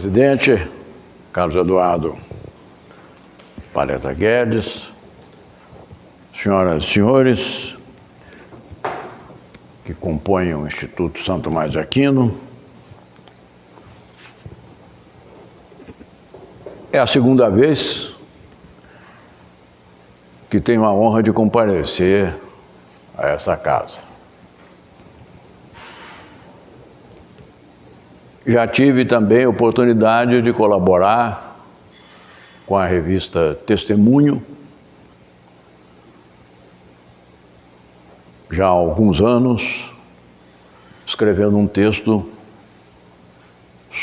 Presidente, Carlos Eduardo Paleta Guedes, senhoras e senhores que compõem o Instituto Santo Tomás de Aquino, é a segunda vez que tenho a honra de comparecer a essa casa. Já tive também a oportunidade de colaborar com a revista Testemunho, já há alguns anos, escrevendo um texto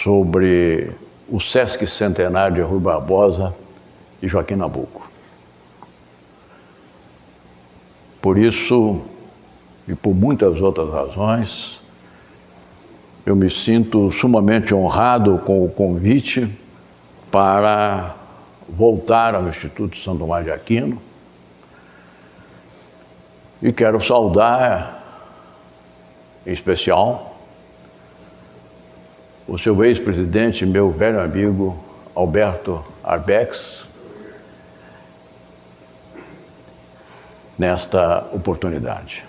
sobre o Sesc Centenário de Rui Barbosa e Joaquim Nabuco. Por isso, e por muitas outras razões, eu me sinto sumamente honrado com o convite para voltar ao Instituto Santo Tomás de Aquino e quero saudar, em especial, o seu ex-presidente, meu velho amigo, Alberto Arbex, nesta oportunidade.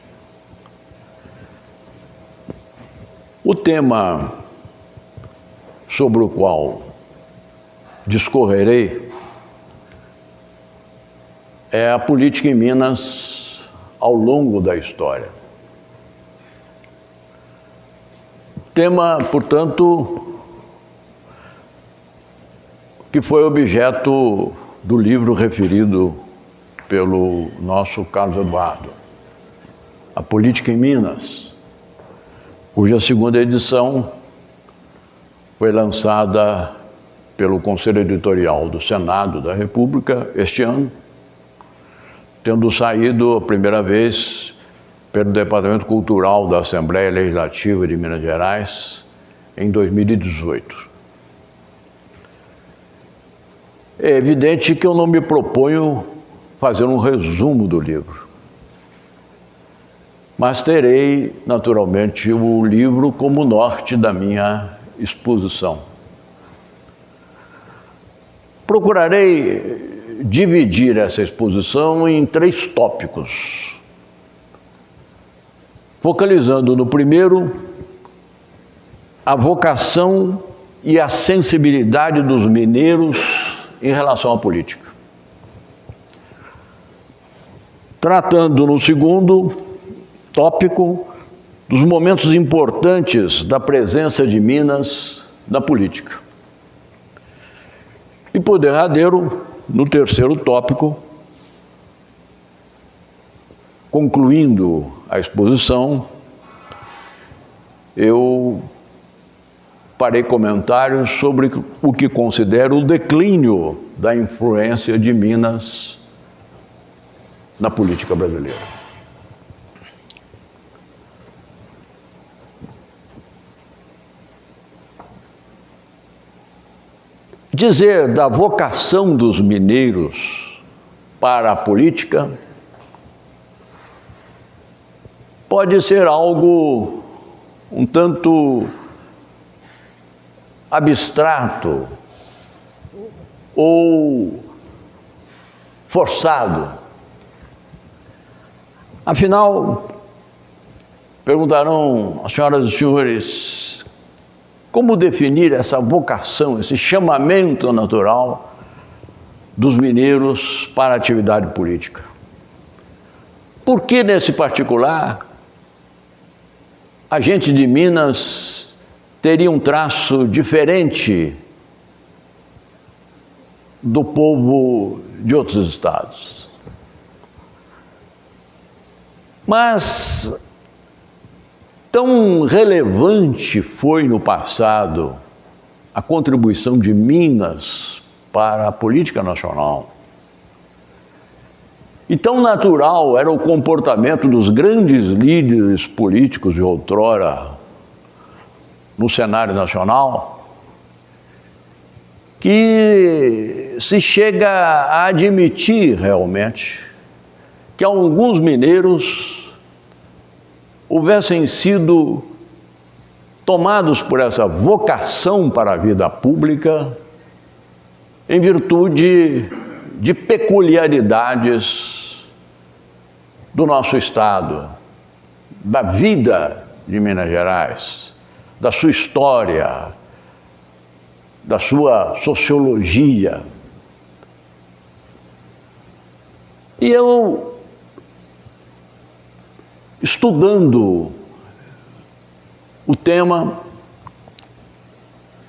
O tema sobre o qual discorrerei é a política em Minas ao longo da história. Tema, portanto, que foi objeto do livro referido pelo nosso Carlos Eduardo, A Política em Minas, cuja segunda edição foi lançada pelo Conselho Editorial do Senado da República este ano, tendo saído a primeira vez pelo Departamento Cultural da Assembleia Legislativa de Minas Gerais em 2018. É evidente que eu não me proponho fazer um resumo do livro, mas terei, naturalmente, o livro como norte da minha exposição. Procurarei dividir essa exposição em 3 tópicos, focalizando no primeiro a vocação e a sensibilidade dos mineiros em relação à política. Tratando no segundo tópico dos momentos importantes da presença de Minas na política. E por derradeiro, no terceiro tópico, concluindo a exposição, eu farei comentários sobre o que considero o declínio da influência de Minas na política brasileira. Dizer da vocação dos mineiros para a política pode ser algo um tanto abstrato ou forçado. Afinal, perguntarão as senhoras e senhores, como definir essa vocação, esse chamamento natural dos mineiros para a atividade política? Por que, nesse particular, a gente de Minas teria um traço diferente do povo de outros estados? Mas tão relevante foi no passado a contribuição de Minas para a política nacional, e tão natural era o comportamento dos grandes líderes políticos de outrora no cenário nacional, que se chega a admitir realmente que alguns mineiros houvessem sido tomados por essa vocação para a vida pública, em virtude de peculiaridades do nosso Estado, da vida de Minas Gerais, da sua história, da sua sociologia. E eu, estudando o tema,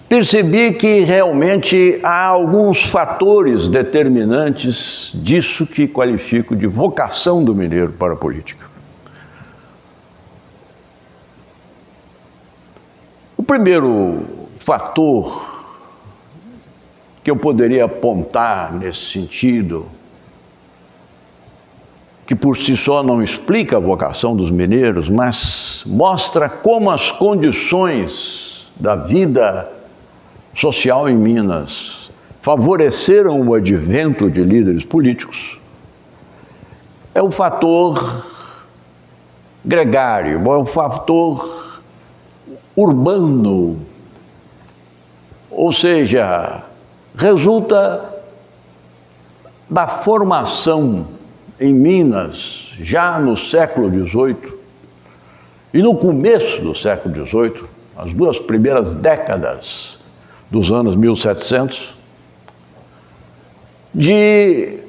percebi que realmente há alguns fatores determinantes disso que qualifico de vocação do mineiro para a política. O primeiro fator que eu poderia apontar nesse sentido, que por si só não explica a vocação dos mineiros, mas mostra como as condições da vida social em Minas favoreceram o advento de líderes políticos, é o fator gregário, é o fator urbano, ou seja, resulta da formação em Minas, já no século XVIII e no começo do século XVIII, as duas primeiras décadas dos anos 1700, de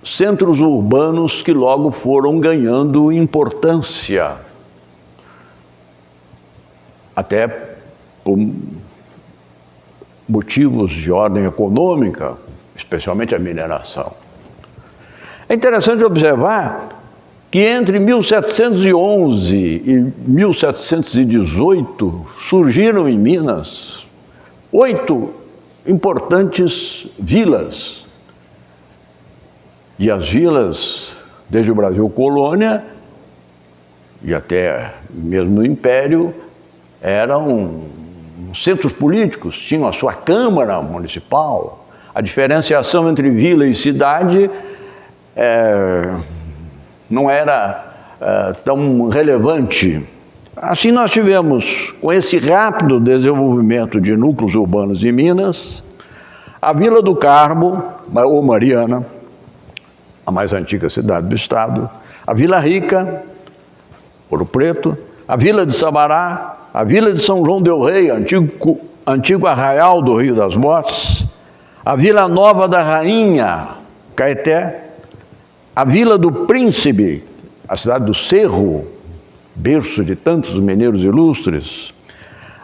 centros urbanos que logo foram ganhando importância, até por motivos de ordem econômica, especialmente a mineração. É interessante observar que entre 1711 e 1718 surgiram em Minas 8 importantes vilas. E as vilas, desde o Brasil colônia e até mesmo no Império, eram centros políticos, tinham a sua Câmara Municipal. A diferenciação entre vila e cidade não era tão relevante. Assim nós tivemos, com esse rápido desenvolvimento de núcleos urbanos em Minas, a Vila do Carmo, ou Mariana, a mais antiga cidade do estado, a Vila Rica, Ouro Preto, a Vila de Sabará, a Vila de São João del Rei, antigo arraial do Rio das Mortes, a Vila Nova da Rainha, Caeté, a Vila do Príncipe, a cidade do Cerro, berço de tantos mineiros ilustres,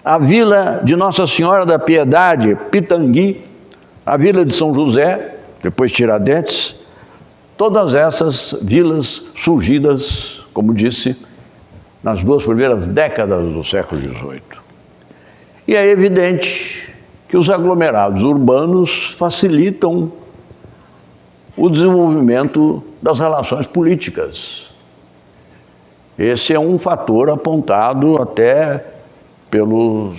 a Vila de Nossa Senhora da Piedade, Pitangui, a Vila de São José, depois Tiradentes, todas essas vilas surgidas, como disse, nas duas primeiras décadas do século XVIII. E é evidente que os aglomerados urbanos facilitam o desenvolvimento das relações políticas. Esse é um fator apontado até pelos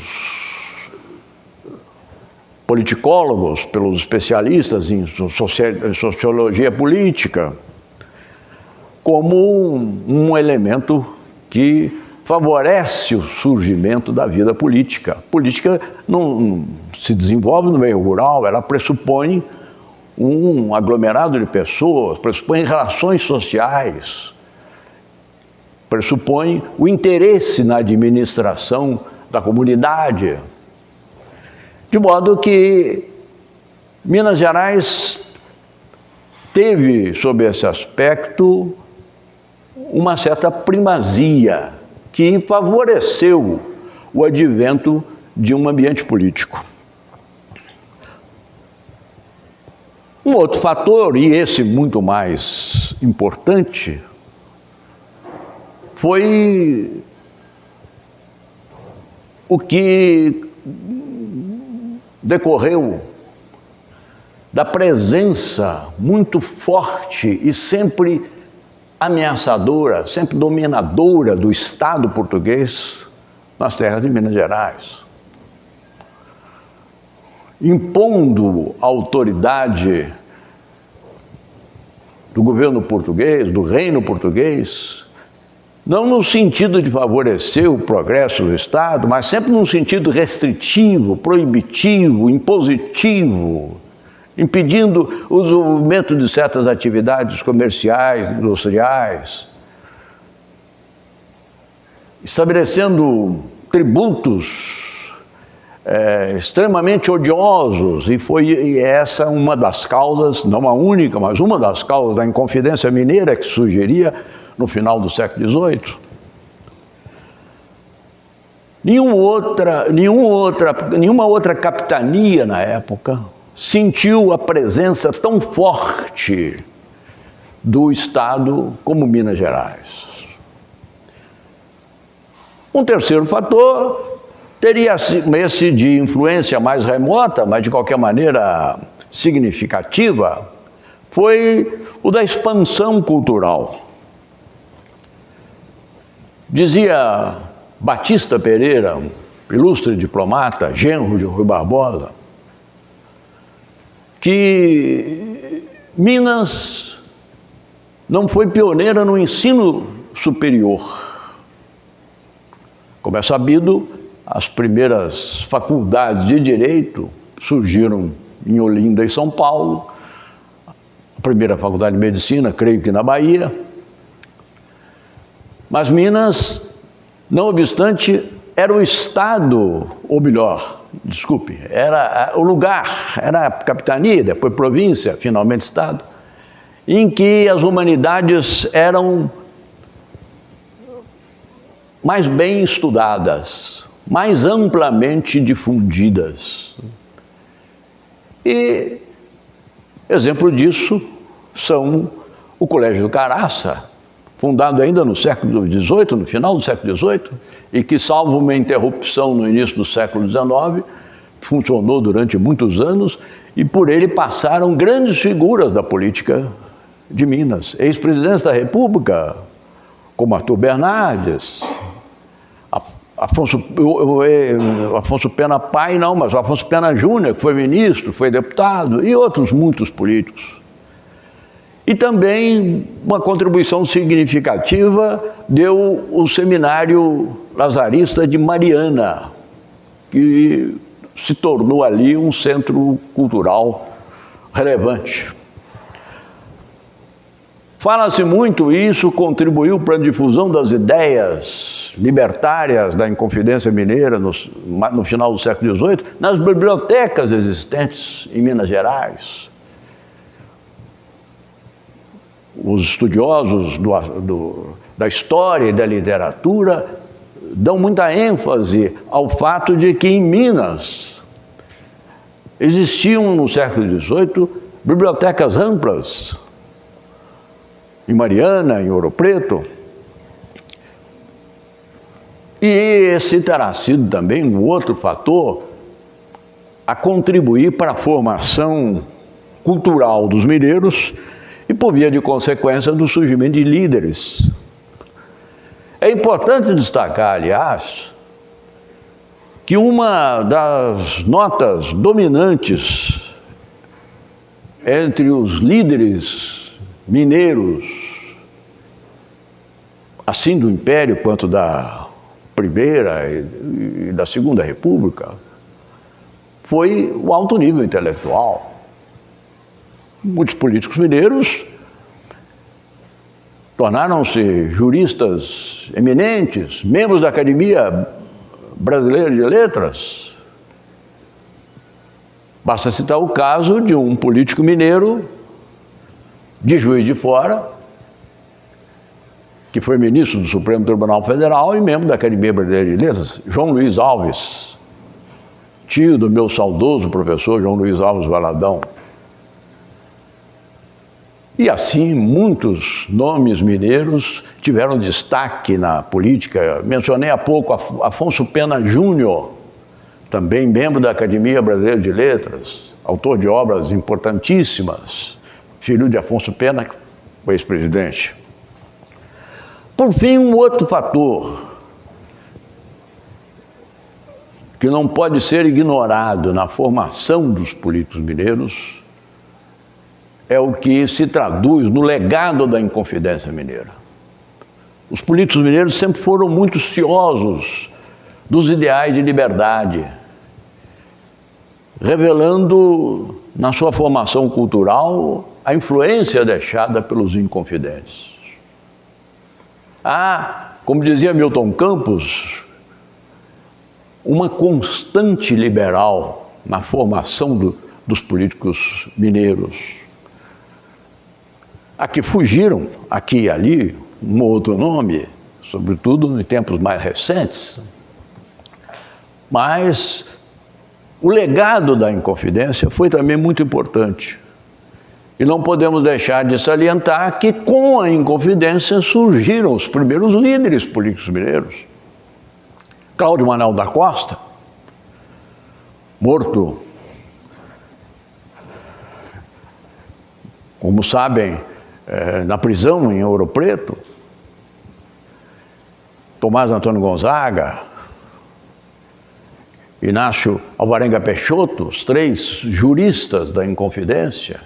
politicólogos, pelos especialistas em sociologia política, como um elemento que favorece o surgimento da vida política. A política não se desenvolve no meio rural, ela pressupõe um aglomerado de pessoas, pressupõe relações sociais, pressupõe o interesse na administração da comunidade. De modo que Minas Gerais teve, sob esse aspecto, uma certa primazia que favoreceu o advento de um ambiente político. Um outro fator, e esse muito mais importante, foi o que decorreu da presença muito forte e sempre ameaçadora, sempre dominadora do Estado português nas terras de Minas Gerais, impondo a autoridade do governo português, do reino português, não no sentido de favorecer o progresso do Estado, mas sempre num sentido restritivo, proibitivo, impositivo, impedindo o desenvolvimento de certas atividades comerciais, industriais, estabelecendo tributos extremamente odiosos, e foi essa uma das causas, não a única, mas uma das causas da Inconfidência Mineira que surgiria no final do século XVIII. Nenhuma outra capitania na época sentiu a presença tão forte do Estado como Minas Gerais. Um terceiro fator teria esse de influência mais remota, mas de qualquer maneira significativa, foi o da expansão cultural. Dizia Batista Pereira, ilustre diplomata, genro de Rui Barbosa, que Minas não foi pioneira no ensino superior. Como é sabido, as primeiras faculdades de Direito surgiram em Olinda e São Paulo, a primeira faculdade de Medicina, creio que na Bahia. Mas Minas, não obstante, era o estado, ou melhor, desculpe, era o lugar, era a capitania, depois província, finalmente estado, em que as humanidades eram mais bem estudadas, mais amplamente difundidas. E exemplo disso são o Colégio do Caraça, fundado ainda no século XVIII, no final do século XVIII, e que, salvo uma interrupção no início do século XIX, funcionou durante muitos anos, e por ele passaram grandes figuras da política de Minas, ex-presidentes da República, como Arthur Bernardes, Afonso Pena pai não, mas Afonso Pena Júnior, que foi ministro, foi deputado, e outros muitos políticos. E também uma contribuição significativa deu o Seminário Lazarista de Mariana, que se tornou ali um centro cultural relevante. Fala-se muito, e isso contribuiu para a difusão das ideias libertárias da Inconfidência Mineira no final do século XVIII, nas bibliotecas existentes em Minas Gerais. Os estudiosos da história e da literatura dão muita ênfase ao fato de que em Minas existiam no século XVIII bibliotecas amplas, em Mariana, em Ouro Preto. E esse terá sido também um outro fator a contribuir para a formação cultural dos mineiros e, por via de consequência, do surgimento de líderes. É importante destacar, aliás, que uma das notas dominantes entre os líderes mineiros, assim do Império quanto da Primeira e da Segunda República, foi o alto nível intelectual. Muitos políticos mineiros tornaram-se juristas eminentes, membros da Academia Brasileira de Letras. Basta citar o caso de um político mineiro de Juiz de Fora, que foi ministro do Supremo Tribunal Federal e membro da Academia Brasileira de Letras, João Luiz Alves, tio do meu saudoso professor João Luiz Alves Valadão. E assim, muitos nomes mineiros tiveram destaque na política. Mencionei há pouco Afonso Pena Júnior, também membro da Academia Brasileira de Letras, autor de obras importantíssimas, filho de Afonso Pena, o ex-presidente. Por fim, um outro fator que não pode ser ignorado na formação dos políticos mineiros é o que se traduz no legado da Inconfidência Mineira. Os políticos mineiros sempre foram muito ciosos dos ideais de liberdade, revelando na sua formação cultural a influência deixada pelos inconfidentes. Há, como dizia Milton Campos, uma constante liberal na formação dos políticos mineiros. A que fugiram, aqui e ali, um outro nome, sobretudo em tempos mais recentes. Mas o legado da Inconfidência foi também muito importante. E não podemos deixar de salientar que com a Inconfidência surgiram os primeiros líderes políticos mineiros. Cláudio Manuel da Costa, morto, como sabem, na prisão em Ouro Preto. Tomás Antônio Gonzaga, Inácio Alvarenga Peixoto, os três juristas da Inconfidência.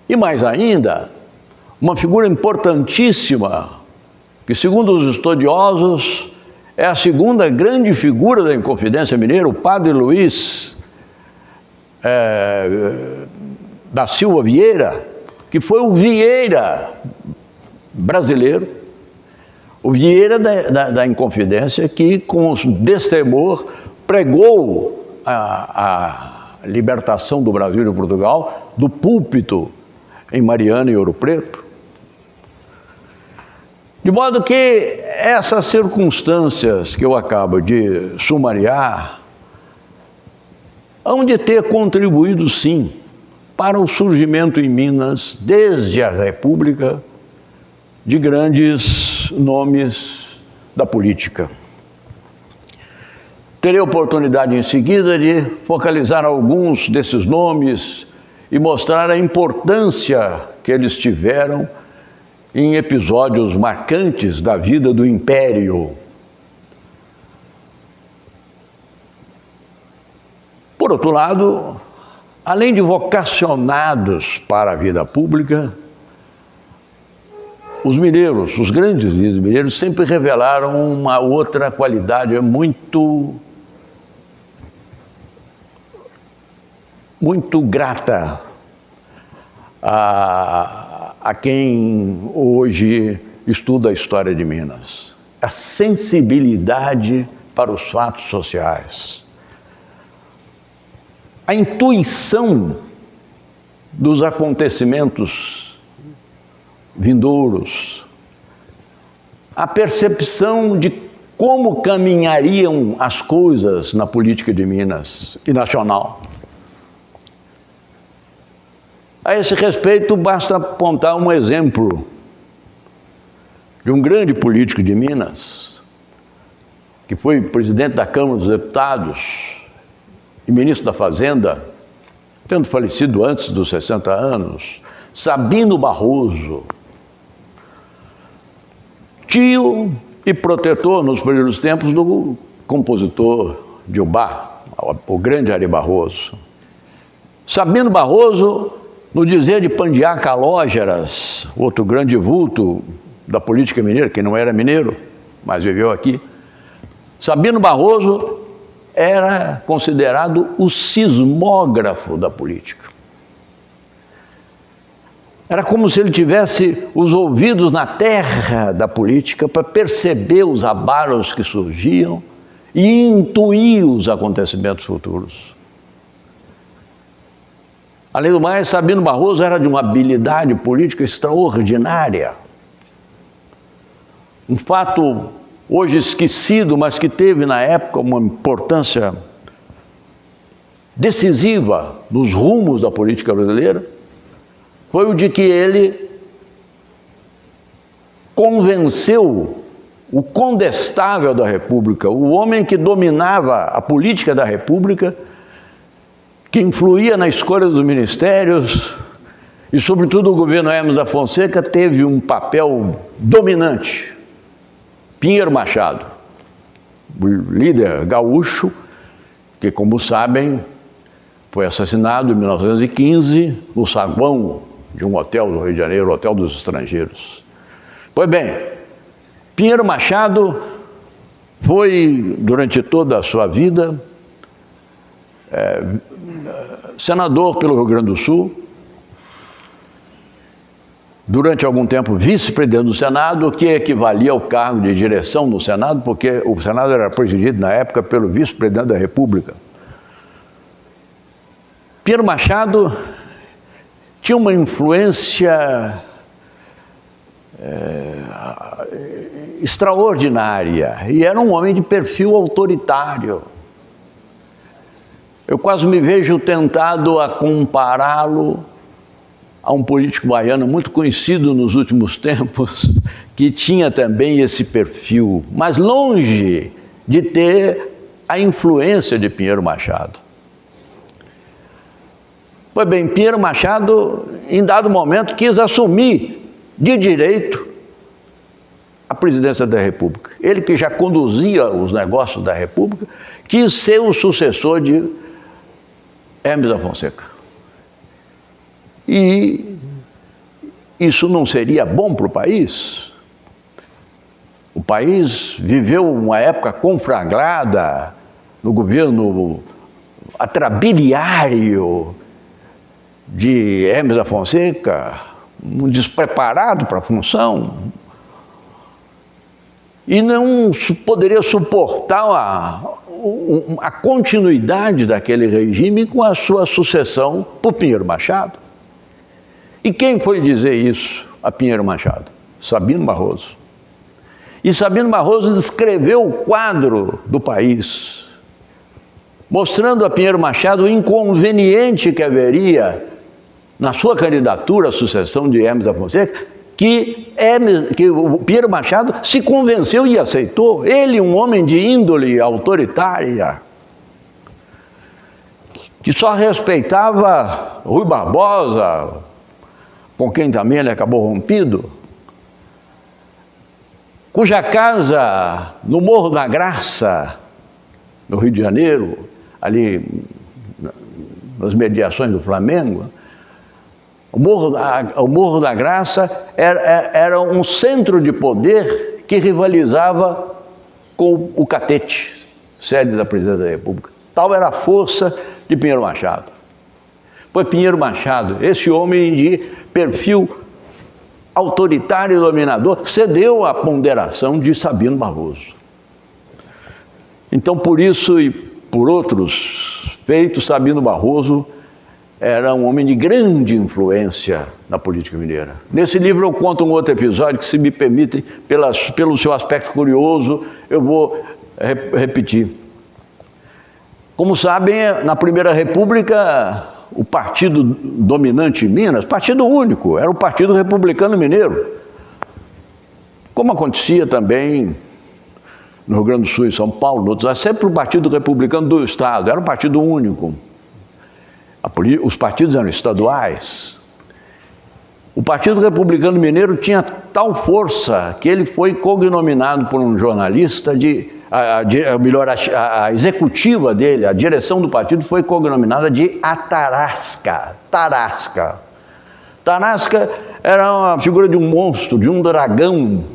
E mais ainda, uma figura importantíssima, que segundo os estudiosos, é a segunda grande figura da Inconfidência mineira, o padre Luiz da Silva Vieira, que foi o Vieira brasileiro, o Vieira da Inconfidência, que com destemor pregou a libertação do Brasil e de Portugal do púlpito em Mariana e Ouro Preto. De modo que essas circunstâncias que eu acabo de sumariar hão de ter contribuído, sim, para o surgimento em Minas, desde a República, de grandes nomes da política. Terei oportunidade em seguida de focalizar alguns desses nomes e mostrar a importância que eles tiveram em episódios marcantes da vida do Império. Por outro lado, além de vocacionados para a vida pública, os mineiros, os grandes líderes mineiros, sempre revelaram uma outra qualidade muito grata a quem hoje estuda a história de Minas. A sensibilidade para os fatos sociais. A intuição dos acontecimentos vindouros. A percepção de como caminhariam as coisas na política de Minas e nacional. A esse respeito, basta apontar um exemplo de um grande político de Minas, que foi presidente da Câmara dos Deputados e ministro da Fazenda, tendo falecido antes dos 60 anos, Sabino Barroso, tio e protetor nos primeiros tempos do compositor de Ubá, o grande Ari Barroso. Sabino Barroso, no dizer de Pandiá Calógeras, outro grande vulto da política mineira, que não era mineiro, mas viveu aqui, Sabino Barroso era considerado o sismógrafo da política. Era como se ele tivesse os ouvidos na terra da política para perceber os abalos que surgiam e intuir os acontecimentos futuros. Além do mais, Sabino Barroso era de uma habilidade política extraordinária. Um fato hoje esquecido, mas que teve na época uma importância decisiva nos rumos da política brasileira, foi o de que ele convenceu o condestável da República, o homem que dominava a política da República, que influía na escolha dos ministérios e, sobretudo, o governo Hermes da Fonseca teve um papel dominante. Pinheiro Machado, o líder gaúcho, que, como sabem, foi assassinado em 1915 no saguão de um hotel do Rio de Janeiro, o Hotel dos Estrangeiros. Pois bem, Pinheiro Machado foi, durante toda a sua vida, senador pelo Rio Grande do Sul, durante algum tempo vice-presidente do Senado, o que equivalia ao cargo de direção do Senado, porque o Senado era presidido na época pelo vice-presidente da República. Pinheiro Machado tinha uma influência extraordinária e era um homem de perfil autoritário. Eu quase me vejo tentado a compará-lo a um político baiano muito conhecido nos últimos tempos, que tinha também esse perfil, mas longe de ter a influência de Pinheiro Machado. Pois bem, Pinheiro Machado, em dado momento, quis assumir de direito a presidência da República. Ele, que já conduzia os negócios da República, quis ser o sucessor de Hermes da Fonseca. E isso não seria bom para o país? O país viveu uma época conflagrada no governo atrabiliário de Hermes da Fonseca, um despreparado para a função, e não poderia suportar a continuidade daquele regime com a sua sucessão por Pinheiro Machado. E quem foi dizer isso a Pinheiro Machado? Sabino Barroso. E Sabino Barroso descreveu o quadro do país, mostrando a Pinheiro Machado o inconveniente que haveria na sua candidatura à sucessão de Hermes da Fonseca, que o Pinheiro Machado se convenceu e aceitou. Ele, um homem de índole autoritária, que só respeitava Rui Barbosa, com quem também ele acabou rompido, cuja casa no Morro da Graça, no Rio de Janeiro, ali nas mediações do Flamengo, o Morro da Graça era um centro de poder que rivalizava com o Catete, sede da Presidência da República. Tal era a força de Pinheiro Machado. Pois Pinheiro Machado, esse homem de perfil autoritário e dominador, cedeu à ponderação de Sabino Barroso. Então, por isso e por outros feitos, Sabino Barroso era um homem de grande influência na política mineira. Nesse livro eu conto um outro episódio que, se me permitem, pelo seu aspecto curioso, eu vou repetir. Como sabem, na Primeira República, o partido dominante em Minas, partido único, era o Partido Republicano Mineiro. Como acontecia também no Rio Grande do Sul e São Paulo, sempre o Partido Republicano do Estado, era um partido único. Os partidos eram estaduais. O Partido Republicano Mineiro tinha tal força que ele foi cognominado por um jornalista a executiva dele, a direção do partido, foi cognominada de a Tarasca. Tarasca. Tarasca era uma figura de um monstro, de um dragão,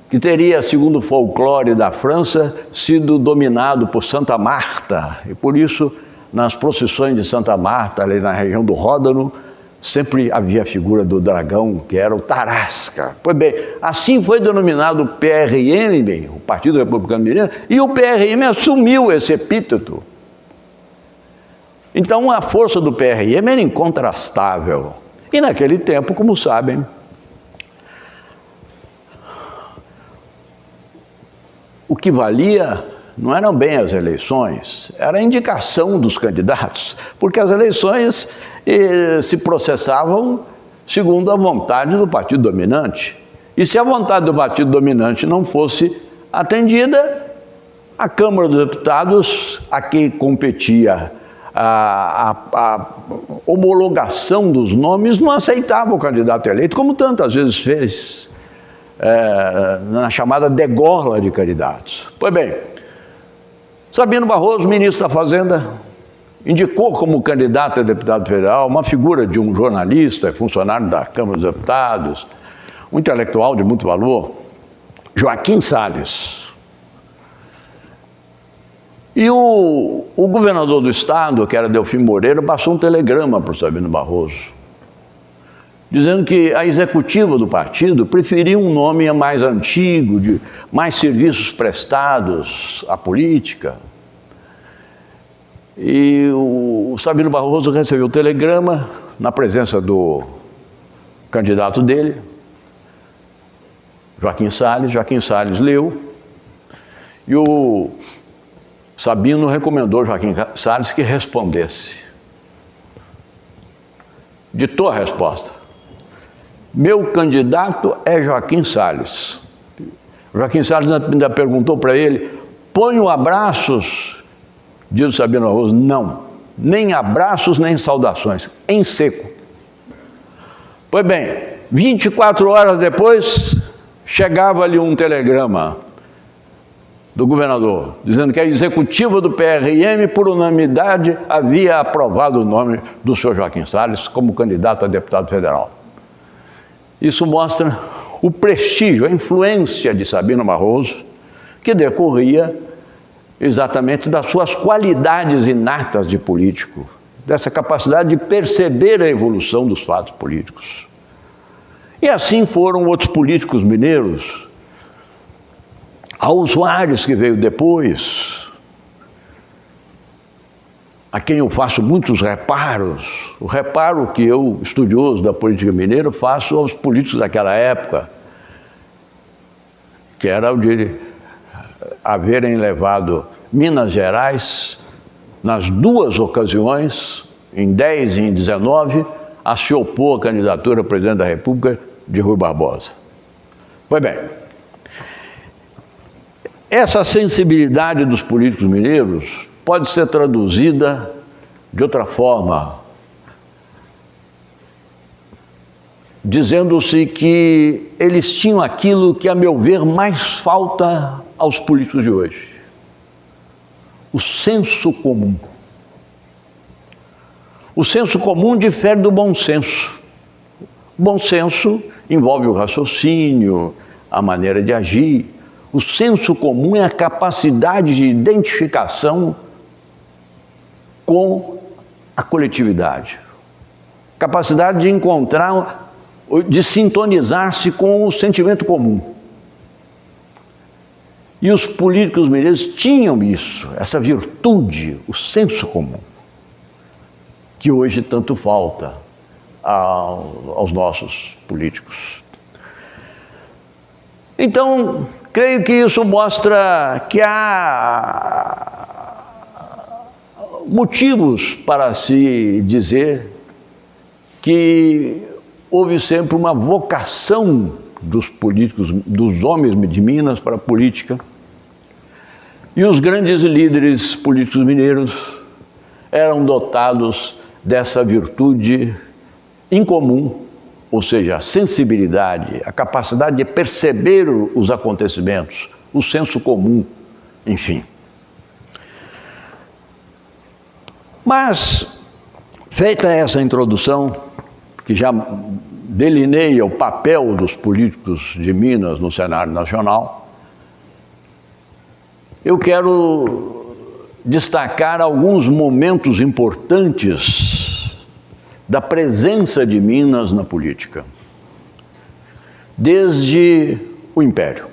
que teria, segundo o folclore da França, sido dominado por Santa Marta, e por isso, nas procissões de Santa Marta, ali na região do Ródano, sempre havia a figura do dragão, que era o Tarasca. Pois bem, assim foi denominado o PRM, o Partido Republicano Mineiro, e o PRM assumiu esse epíteto. Então, a força do PRM era incontrastável. E naquele tempo, como sabem, o que valia não eram bem as eleições, era a indicação dos candidatos, porque as eleições se processavam segundo a vontade do partido dominante. E se a vontade do partido dominante não fosse atendida, a Câmara dos Deputados, a que competia a homologação dos nomes, não aceitava o candidato eleito, como tantas vezes fez na chamada degola de candidatos. Pois bem, Sabino Barroso, ministro da Fazenda, indicou como candidato a deputado federal uma figura de um jornalista, funcionário da Câmara dos Deputados, um intelectual de muito valor, Joaquim Salles. E o governador do estado, que era Delfim Moreira, passou um telegrama para o Sabino Barroso, dizendo que a executiva do partido preferia um nome mais antigo, de mais serviços prestados à política. E o Sabino Barroso recebeu o telegrama na presença do candidato dele, Joaquim Salles. Joaquim Salles leu e o Sabino recomendou a Joaquim Salles que respondesse. Ditou a resposta: meu candidato é Joaquim Salles. Joaquim Salles ainda perguntou para ele: ponho abraços? Diz o Sabino Barroso: não, nem abraços nem saudações, em seco. Pois bem, 24 horas depois, chegava-lhe um telegrama do governador, dizendo que a executiva do PRM, por unanimidade, havia aprovado o nome do senhor Joaquim Salles como candidato a deputado federal. Isso mostra o prestígio, a influência de Sabino Barroso, que decorria exatamente das suas qualidades inatas de político, dessa capacidade de perceber a evolução dos fatos políticos. E assim foram outros políticos mineiros. Aos Soares, que veio depois, a quem eu faço muitos reparos, o reparo que eu, estudioso da política mineira, faço aos políticos daquela época, que era o de haverem levado Minas Gerais, nas duas ocasiões, em 10 e em 19, a se opor à candidatura a presidente da República de Rui Barbosa. Pois bem, essa sensibilidade dos políticos mineiros pode ser traduzida de outra forma, dizendo-se que eles tinham aquilo que, a meu ver, mais falta aos políticos de hoje: o senso comum. O senso comum difere do bom senso. O bom senso envolve o raciocínio, a maneira de agir. O senso comum é a capacidade de identificação com a coletividade. Capacidade de encontrar, de sintonizar-se com o sentimento comum. E os políticos mineiros tinham isso, essa virtude, o senso comum, que hoje tanto falta aos nossos políticos. Então, creio que isso mostra que há motivos para se dizer que houve sempre uma vocação dos políticos, dos homens de Minas para a política, e os grandes líderes políticos mineiros eram dotados dessa virtude incomum, ou seja, a sensibilidade, a capacidade de perceber os acontecimentos, o senso comum, enfim. Mas, feita essa introdução, que já delineia o papel dos políticos de Minas no cenário nacional, eu quero destacar alguns momentos importantes da presença de Minas na política, desde o Império.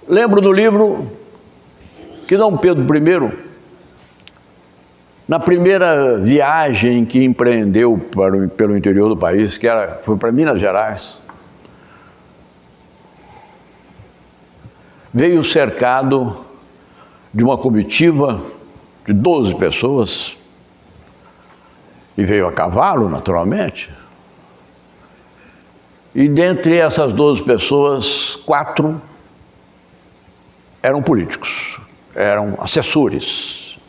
Lembro do livro que Dom Pedro I, na primeira viagem que empreendeu pelo interior do país, foi para Minas Gerais, veio cercado de uma comitiva de 12 pessoas, e veio a cavalo, naturalmente. E dentre essas 12 pessoas, 4 eram políticos, eram assessores,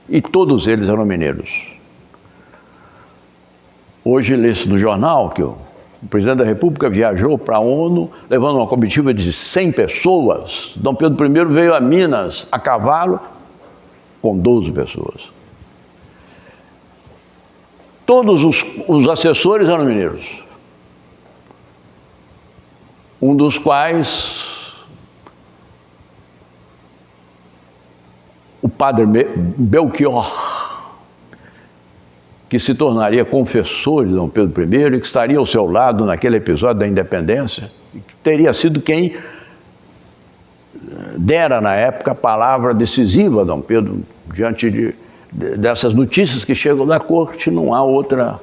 e todos eles eram mineiros. Hoje lê-se no jornal que o presidente da República viajou para a ONU levando uma comitiva de 100 pessoas. Dom Pedro I veio a Minas a cavalo com 12 pessoas. todos os assessores eram mineiros. Um dos quais o padre Belchior, que se tornaria confessor de Dom Pedro I e que estaria ao seu lado naquele episódio da independência, que teria sido quem dera na época a palavra decisiva a Dom Pedro diante dessas notícias que chegam da corte. Não há outra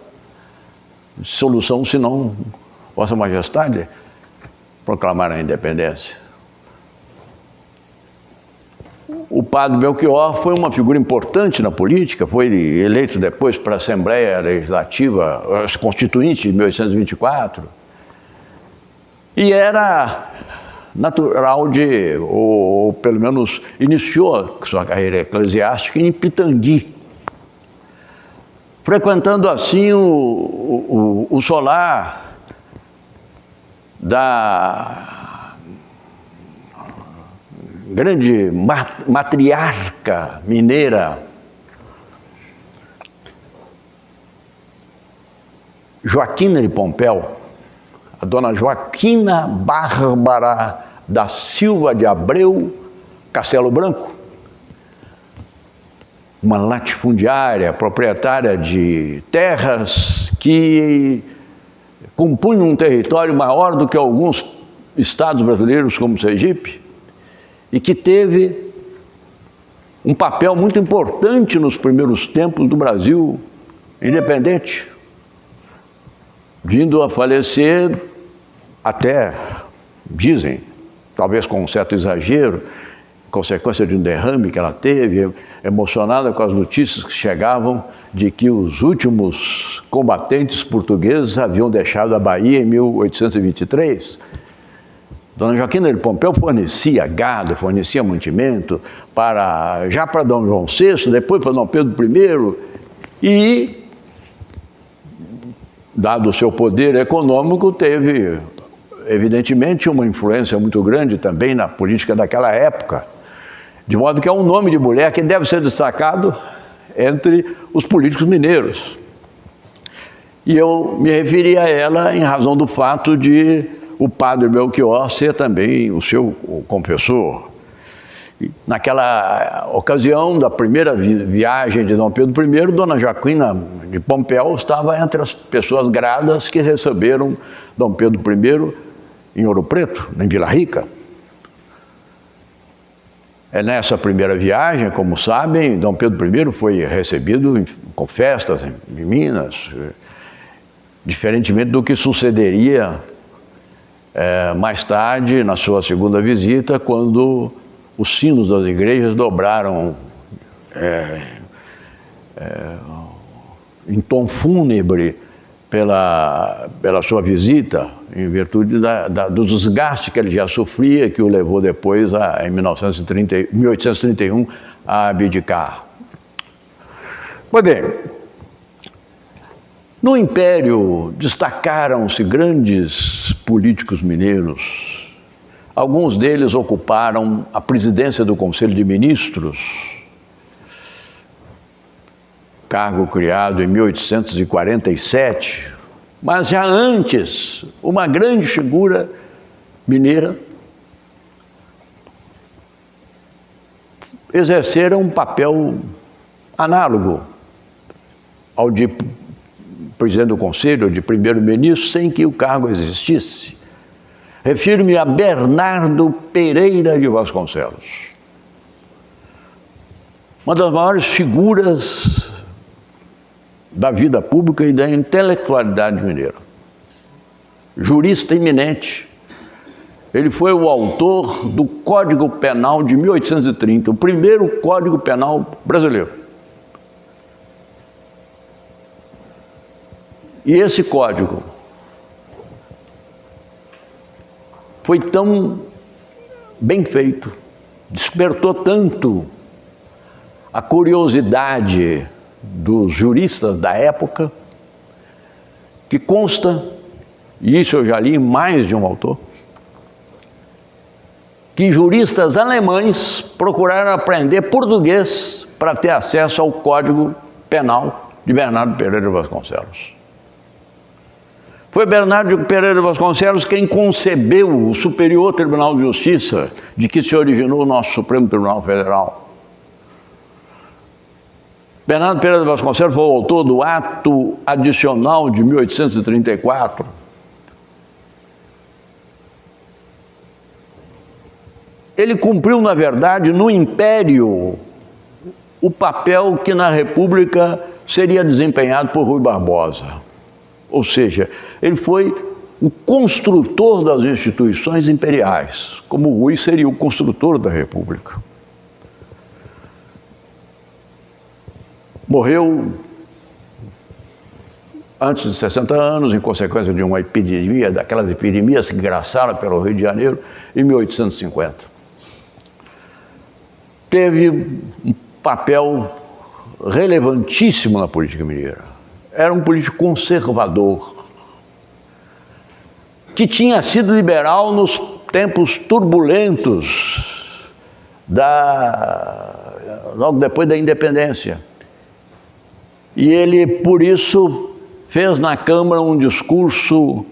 solução senão Vossa Majestade proclamar a independência. O padre Belchior foi uma figura importante na política, foi eleito depois para a Assembleia Legislativa Constituinte de 1824 e era natural ou pelo menos iniciou sua carreira eclesiástica em Pitangui, frequentando assim o solar da grande matriarca mineira Joaquina de Pompéu, a dona Joaquina Bárbara da Silva de Abreu Castelo Branco, uma latifundiária, proprietária de terras que compunham um território maior do que alguns estados brasileiros como Sergipe, e que teve um papel muito importante nos primeiros tempos do Brasil independente, vindo a falecer até, dizem, talvez com um certo exagero, consequência de um derrame que ela teve, emocionada com as notícias que chegavam de que os últimos combatentes portugueses haviam deixado a Bahia em 1823. Dona Joaquina de Pompéu fornecia gado, fornecia mantimento já para Dom João VI, depois para Dom Pedro I, e, dado o seu poder econômico, teve, evidentemente, uma influência muito grande também na política daquela época, de modo que é um nome de mulher que deve ser destacado entre os políticos mineiros. E eu me referi a ela em razão do fato de o padre Belchior ser também o seu confessor. Naquela ocasião da primeira viagem de Dom Pedro I, Dona Joaquina de Pompéu estava entre as pessoas gradas que receberam Dom Pedro I em Ouro Preto, em Vila Rica. Nessa primeira viagem, como sabem, Dom Pedro I foi recebido com festas em Minas, diferentemente do que sucederia mais tarde, na sua segunda visita, quando os sinos das igrejas dobraram em tom fúnebre pela sua visita, em virtude do desgaste que ele já sofria, que o levou depois, em 1831, a abdicar. Pois bem, no Império destacaram-se grandes políticos mineiros. Alguns deles ocuparam a presidência do Conselho de Ministros, cargo criado em 1847, mas já antes, uma grande figura mineira exerceram um papel análogo ao de presidente do Conselho, de primeiro-ministro, sem que o cargo existisse. Refiro-me a Bernardo Pereira de Vasconcelos, uma das maiores figuras da vida pública e da intelectualidade mineira. Jurista eminente. Ele foi o autor do Código Penal de 1830, o primeiro Código Penal brasileiro. E esse código foi tão bem feito, despertou tanto a curiosidade dos juristas da época, que consta, e isso eu já li em mais de um autor, que juristas alemães procuraram aprender português para ter acesso ao Código Penal de Bernardo Pereira Vasconcelos. Foi Bernardo Pereira Vasconcelos quem concebeu o Superior Tribunal de Justiça, de que se originou o nosso Supremo Tribunal Federal. Bernardo Pereira Vasconcelos foi o autor do Ato Adicional de 1834. Ele cumpriu, na verdade, no Império, o papel que na República seria desempenhado por Rui Barbosa. Ou seja, ele foi o construtor das instituições imperiais, como Rui seria o construtor da República. Morreu antes de 60 anos, em consequência de uma epidemia, daquelas epidemias que graçaram pelo Rio de Janeiro, em 1850. Teve um papel relevantíssimo na política mineira. Era um político conservador, que tinha sido liberal nos tempos turbulentos logo depois da independência. E ele, por isso, fez na Câmara um discurso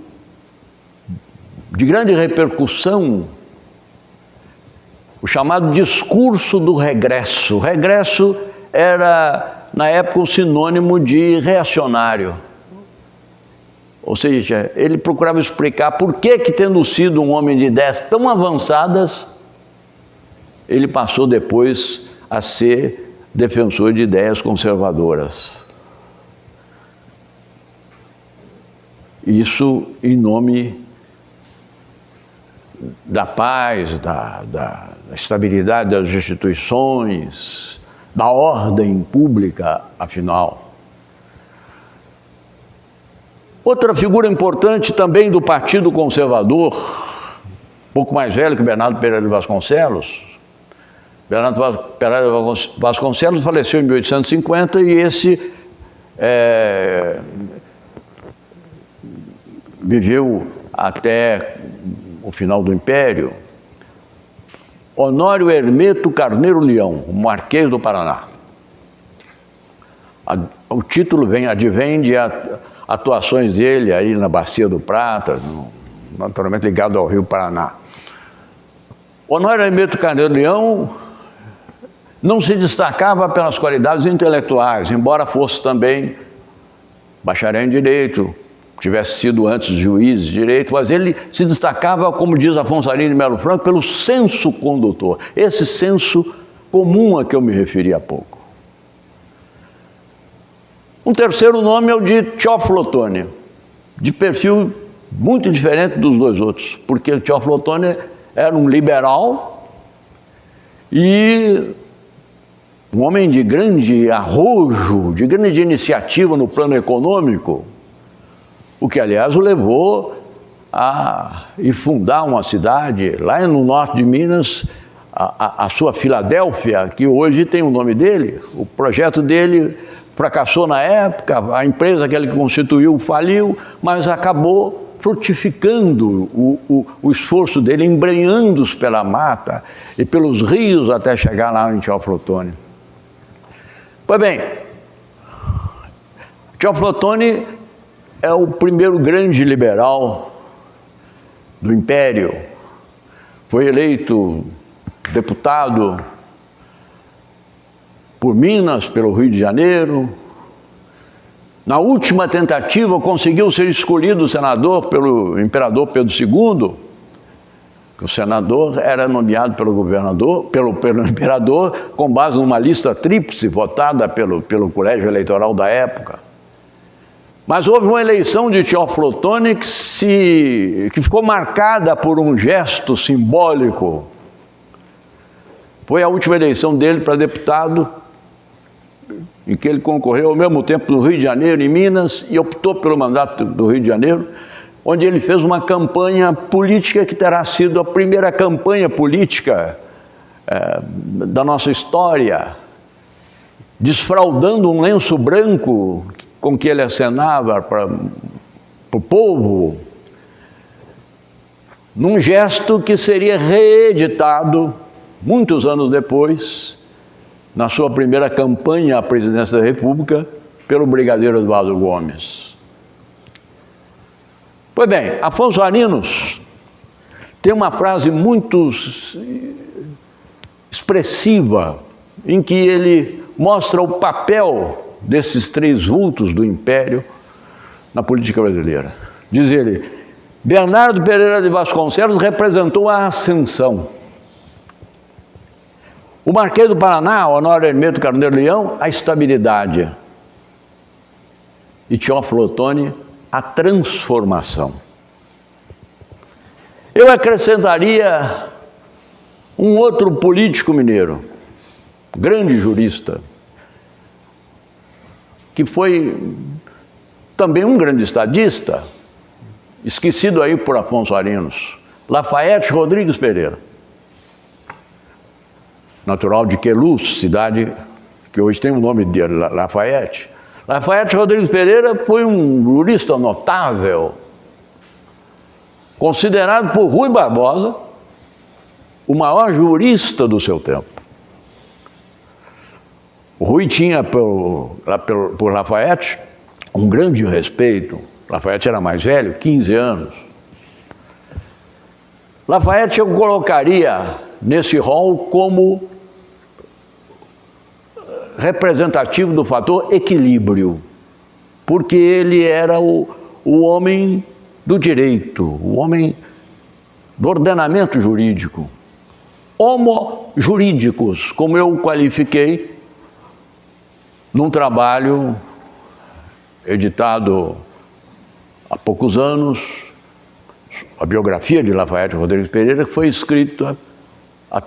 de grande repercussão, o chamado discurso do regresso. O regresso era, na época, um sinônimo de reacionário. Ou seja, ele procurava explicar por que, tendo sido um homem de ideias tão avançadas, ele passou depois a ser defensor de ideias conservadoras. Isso em nome da paz, da estabilidade das instituições, da ordem pública, afinal. Outra figura importante também do Partido Conservador, pouco mais velho que Bernardo Pereira Vasconcelos. Bernardo Pereira Vasconcelos faleceu em 1850 e esse viveu até o final do Império. Honório Hermeto Carneiro Leão, o Marquês do Paraná. O título advém de atuações dele aí na Bacia do Prata, naturalmente ligado ao Rio Paraná. Honório Hermeto Carneiro Leão não se destacava pelas qualidades intelectuais, embora fosse também bacharel em Direito, tivesse sido antes juiz de direito, mas ele se destacava, como diz Afonso Arinos de Melo Franco, pelo senso condutor, esse senso comum a que eu me referi há pouco. Um terceiro nome é o de Teófilo Otoni, de perfil muito diferente dos dois outros, porque Teófilo Otoni era um liberal e um homem de grande arrojo, de grande iniciativa no plano econômico, o que, aliás, o levou a fundar uma cidade lá no norte de Minas, a sua Filadélfia, que hoje tem o nome dele. O projeto dele fracassou na época, a empresa que ele constituiu faliu, mas acabou frutificando o esforço dele, embrenhando-os pela mata e pelos rios até chegar lá em Teófilo Otoni. Pois bem, Teófilo Otoni é o primeiro grande liberal do Império. Foi eleito deputado por Minas, pelo Rio de Janeiro. Na última tentativa, conseguiu ser escolhido senador pelo imperador Pedro II, que o senador era nomeado pelo governador, pelo imperador, com base numa lista tríplice votada pelo colégio eleitoral da época. Mas houve uma eleição de Teófilo Otoni que ficou marcada por um gesto simbólico. Foi a última eleição dele para deputado, em que ele concorreu ao mesmo tempo no Rio de Janeiro e Minas, e optou pelo mandato do Rio de Janeiro, onde ele fez uma campanha política que terá sido a primeira campanha política da nossa história, desfraldando um lenço branco com que ele acenava para o povo, num gesto que seria reeditado muitos anos depois, na sua primeira campanha à presidência da República, pelo brigadeiro Eduardo Gomes. Pois bem, Afonso Arinos tem uma frase muito expressiva em que ele mostra o papel desses três vultos do Império na política brasileira. Diz ele: Bernardo Pereira de Vasconcelos representou a ascensão. O Marquês do Paraná, Honório Hermeto Carneiro Leão, a estabilidade. E Teófilo Otoni, a transformação. Eu acrescentaria um outro político mineiro, grande jurista, que foi também um grande estadista, esquecido aí por Afonso Arinos, Lafayette Rodrigues Pereira, natural de Queluz, cidade que hoje tem o nome de Lafayette. Lafayette Rodrigues Pereira foi um jurista notável, considerado por Rui Barbosa o maior jurista do seu tempo. O Rui tinha por Lafayette um grande respeito. Lafayette era mais velho, 15 anos. Lafayette eu colocaria nesse rol como representativo do fator equilíbrio, porque ele era o homem do direito, o homem do ordenamento jurídico, homo jurídicos, como eu qualifiquei num trabalho editado há poucos anos, a biografia de Lafayette Rodrigues Pereira, que foi escrita a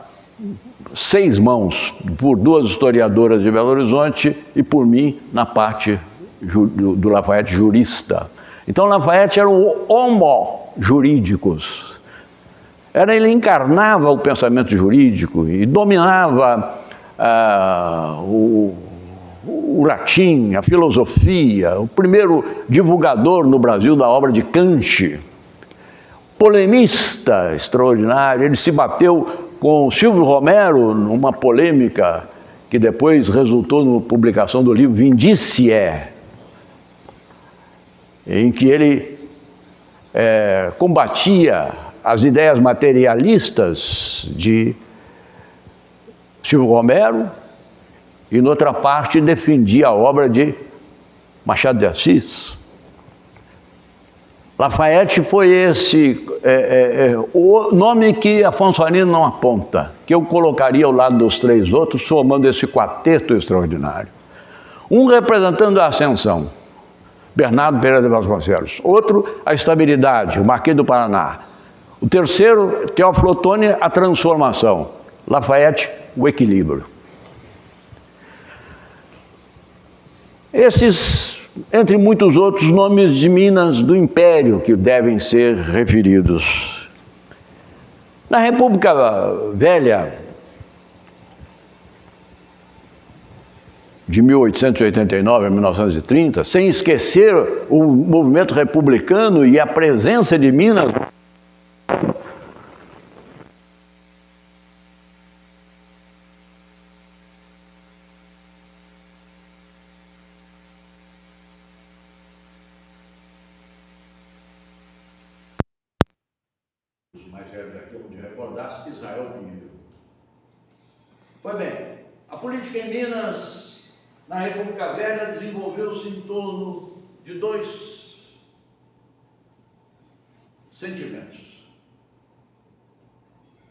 6 mãos, por 2 historiadoras de Belo Horizonte e por mim na parte do Lafayette jurista. Então Lafayette era o homo jurídicos. Ele encarnava o pensamento jurídico e dominava o latim, a filosofia, o primeiro divulgador no Brasil da obra de Kant, polemista extraordinário. Ele se bateu com Silvio Romero numa polêmica que depois resultou na publicação do livro Vindicie, em que ele combatia as ideias materialistas de Silvio Romero e, noutra parte, defendia a obra de Machado de Assis. Lafayette foi esse o nome que Afonso Arinos não aponta, que eu colocaria ao lado dos 3 outros, formando esse quarteto extraordinário. Um representando a ascensão, Bernardo Pereira de Vasconcelos. Outro, a estabilidade, o Marquês do Paraná. O terceiro, Teófilo Otoni, a transformação. Lafayette, o equilíbrio. Esses, entre muitos outros, nomes de Minas do Império que devem ser referidos. Na República Velha, de 1889 a 1930, sem esquecer o movimento republicano e a presença de Minas. Os mais velhos aqui vão recordar Israel Pinheiro. Pois bem, a política em Minas, na República Velha, desenvolveu-se em torno de 2 sentimentos.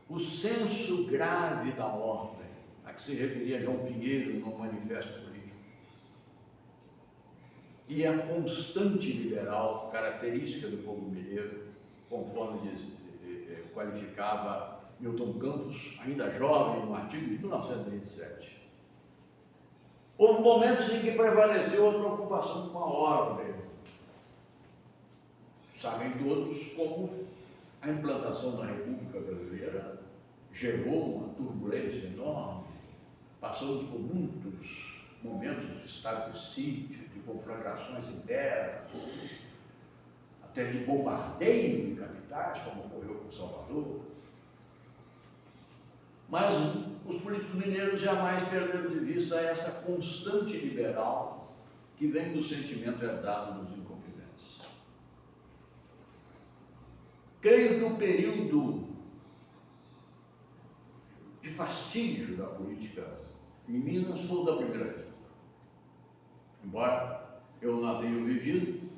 O senso grave da ordem, a que se referia João Pinheiro no Manifesto Político, e a constante liberal, característica do povo mineiro, conforme qualificava Milton Campos, ainda jovem, no artigo de 1927. Houve momentos em que prevaleceu a preocupação com a ordem. Sabem todos como a implantação da República Brasileira gerou uma turbulência enorme. Passamos por muitos momentos de estado de sítio, de conflagrações internas, até de bombardeio de capitais, como ocorreu com Salvador. Mas os políticos mineiros jamais perderam de vista essa constante liberal que vem do sentimento herdado dos inconviventes. Creio que o período de fastígio da política em Minas foi o da Primeira República. Embora eu não a tenha vivido,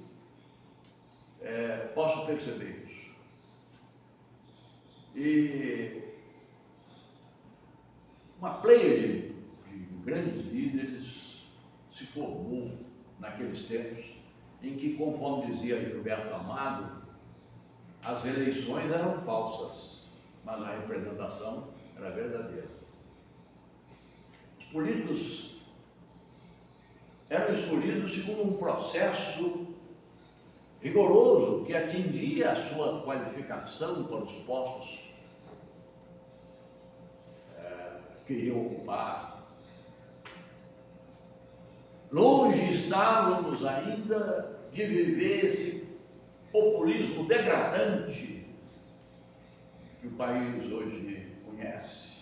posso perceber isso. E uma pleia de grandes líderes se formou naqueles tempos em que, conforme dizia Gilberto Amado, as eleições eram falsas, mas a representação era verdadeira. Os políticos eram escolhidos segundo um processo rigoroso que atingia a sua qualificação para os postos que iriam ocupar. Longe estávamos ainda de viver esse populismo degradante que o país hoje conhece.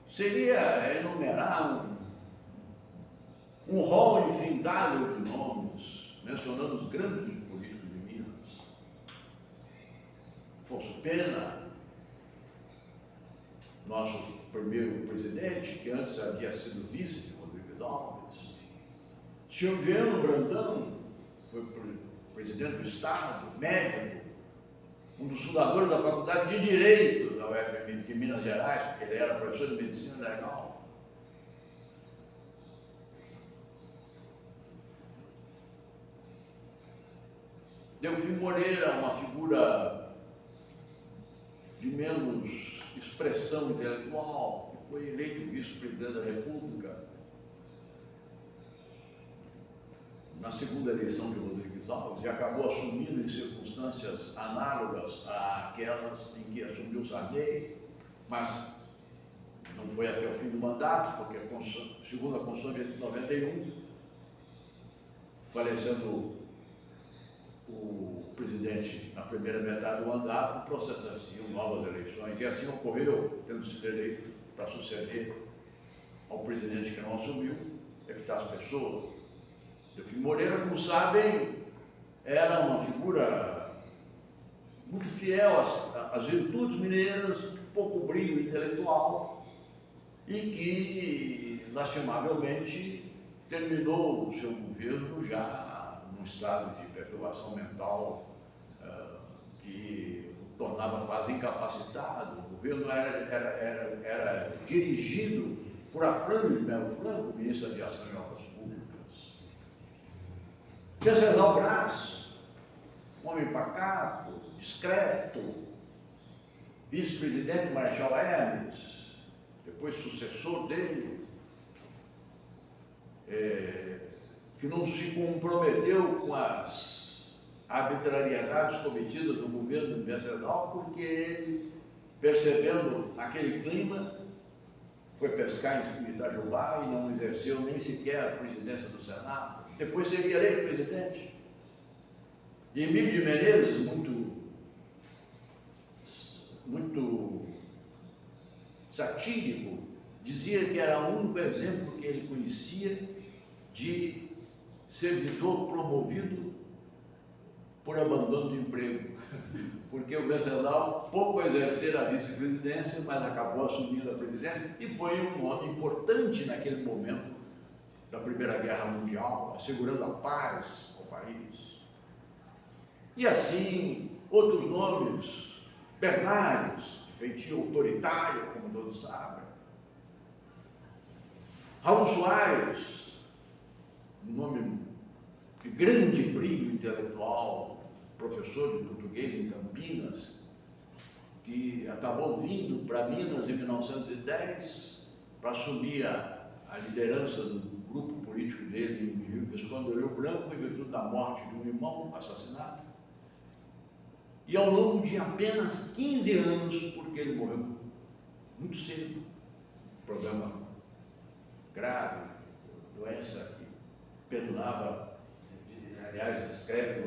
Seria enumerar um rol infindável de nomes, mencionando os grandes políticos de Minas. Afonso Pena, nosso primeiro presidente, que antes havia sido vice de Rodrigues Alves. Silviano Brandão, foi presidente do Estado, médico, um dos fundadores da Faculdade de Direito da UFM de Minas Gerais, porque ele era professor de Medicina Legal. Delfim Moreira, uma figura de menos expressão intelectual, que foi eleito vice-presidente da República na segunda eleição de Rodrigues Alves e acabou assumindo em circunstâncias análogas àquelas em que assumiu Sarney, mas não foi até o fim do mandato, porque segundo a Constituição de 91, falecendo o presidente na primeira metade do mandato, processassiam novas eleições, e assim ocorreu, tendo sido eleito para suceder ao presidente que não assumiu, Epitácio Pessoa. Delfim Moreira, como sabem, era uma figura muito fiel às virtudes mineiras, de pouco brilho intelectual, e que, lastimavelmente, terminou o seu governo já num estado de perturbação mental que o tornava quase incapacitado. O governo era dirigido por Afrânio de Melo Franco, ministro da Aviação e Obras Públicas. Venceslau Braz, um homem pacato, discreto, vice-presidente do Marechal Hermes, depois sucessor dele, que não se comprometeu com as arbitrariedades cometidas no governo de Venceslau, porque ele, percebendo aquele clima, foi pescar em Itajubá e não exerceu nem sequer a presidência do Senado. Depois seria eleito presidente. E Emílio de Menezes, muito satírico, dizia que era o único exemplo que ele conhecia de servidor promovido por abandono de emprego, porque o Venceslau pouco exercer a vice-presidência, mas acabou assumindo a presidência e foi um nome importante naquele momento da Primeira Guerra Mundial, assegurando a paz ao país. E assim, outros nomes, Bernardes, feitio autoritário, como todos sabem, Raul Soares, um nome de grande brilho intelectual, professor de português em Campinas, que acabou vindo para Minas em 1910 para assumir a liderança do grupo político dele em Visconde do Rio Branco, em virtude da morte de um irmão assassinado. E ao longo de apenas 15 anos, porque ele morreu muito cedo, problema grave, doença que perdurava, aliás, descreve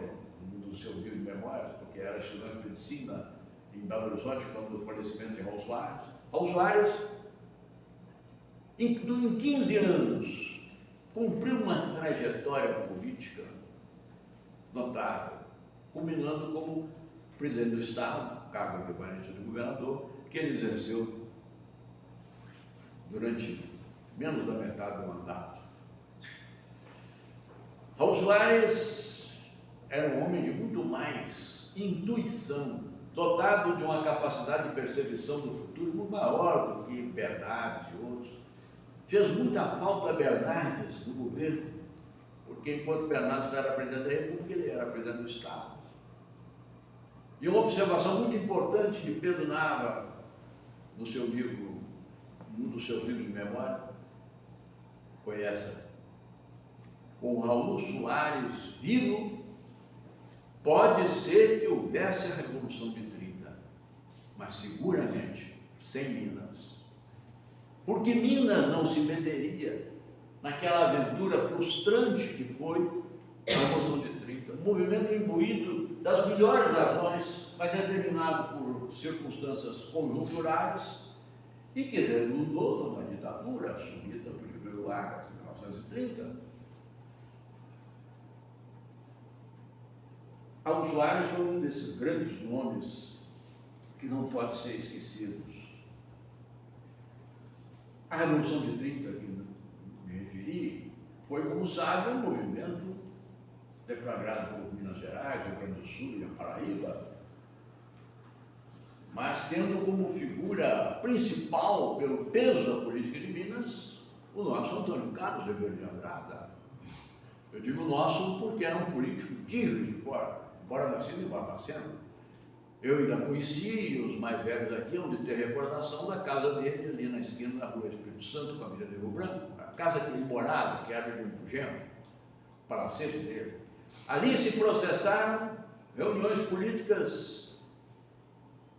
no seu livro de memórias, porque era estudante de medicina em Belo Horizonte, quando do falecimento de Raul Soares. Raul Soares em 15 anos, cumpriu uma trajetória política notável, culminando como presidente do Estado, cargo equivalente do governador, que ele exerceu durante menos da metade do mandato. Raul Soares era um homem de muito mais intuição, dotado de uma capacidade de percepção do futuro muito maior do que Bernardes e outros. Fez muita falta a Bernardes no governo, porque enquanto Bernardes era presidente da República, ele era presidente do Estado. E uma observação muito importante de Pedro Nava, no seu livro, um dos seus livros de memória, foi essa: com Raul Soares vivo, pode ser que houvesse a Revolução de 30, mas seguramente sem Minas. Porque Minas não se meteria naquela aventura frustrante que foi a Revolução de 30, um movimento imbuído das melhores razões, mas determinado por circunstâncias conjunturais e que redundou numa ditadura assumida por Getúlio Vargas em 1930. Raul Soares foi um desses grandes nomes que não pode ser esquecidos. A Revolução de 30, que me referi, foi, como sabe, um movimento deflagrado por Minas Gerais, Rio Grande do Sul e a Paraíba, mas tendo como figura principal, pelo peso da política de Minas, o nosso Antônio Carlos Ribeiro de Andrada. Eu digo nosso porque era um político de Juiz de Fora, embora nascido em Barbacena. Eu ainda conheci os mais velhos aqui, onde tem recordação da casa dele, ali na esquina da Rua Espírito Santo, com a Avenida de Rio Branco, a casa que ele morava, que era de um pugeno, o palacete dele. Ali se processaram reuniões políticas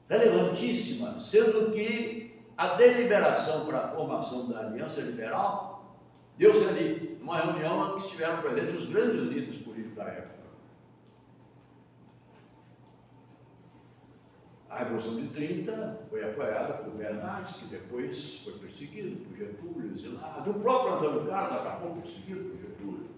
relevantíssimas, sendo que a deliberação para a formação da Aliança Liberal deu-se ali, numa reunião em que estiveram presentes os grandes líderes políticos da época. A Revolução de 30 foi apoiada por Bernardes, que depois foi perseguido por Getúlio, exilado. O próprio Antônio Carlos acabou perseguido por Getúlio.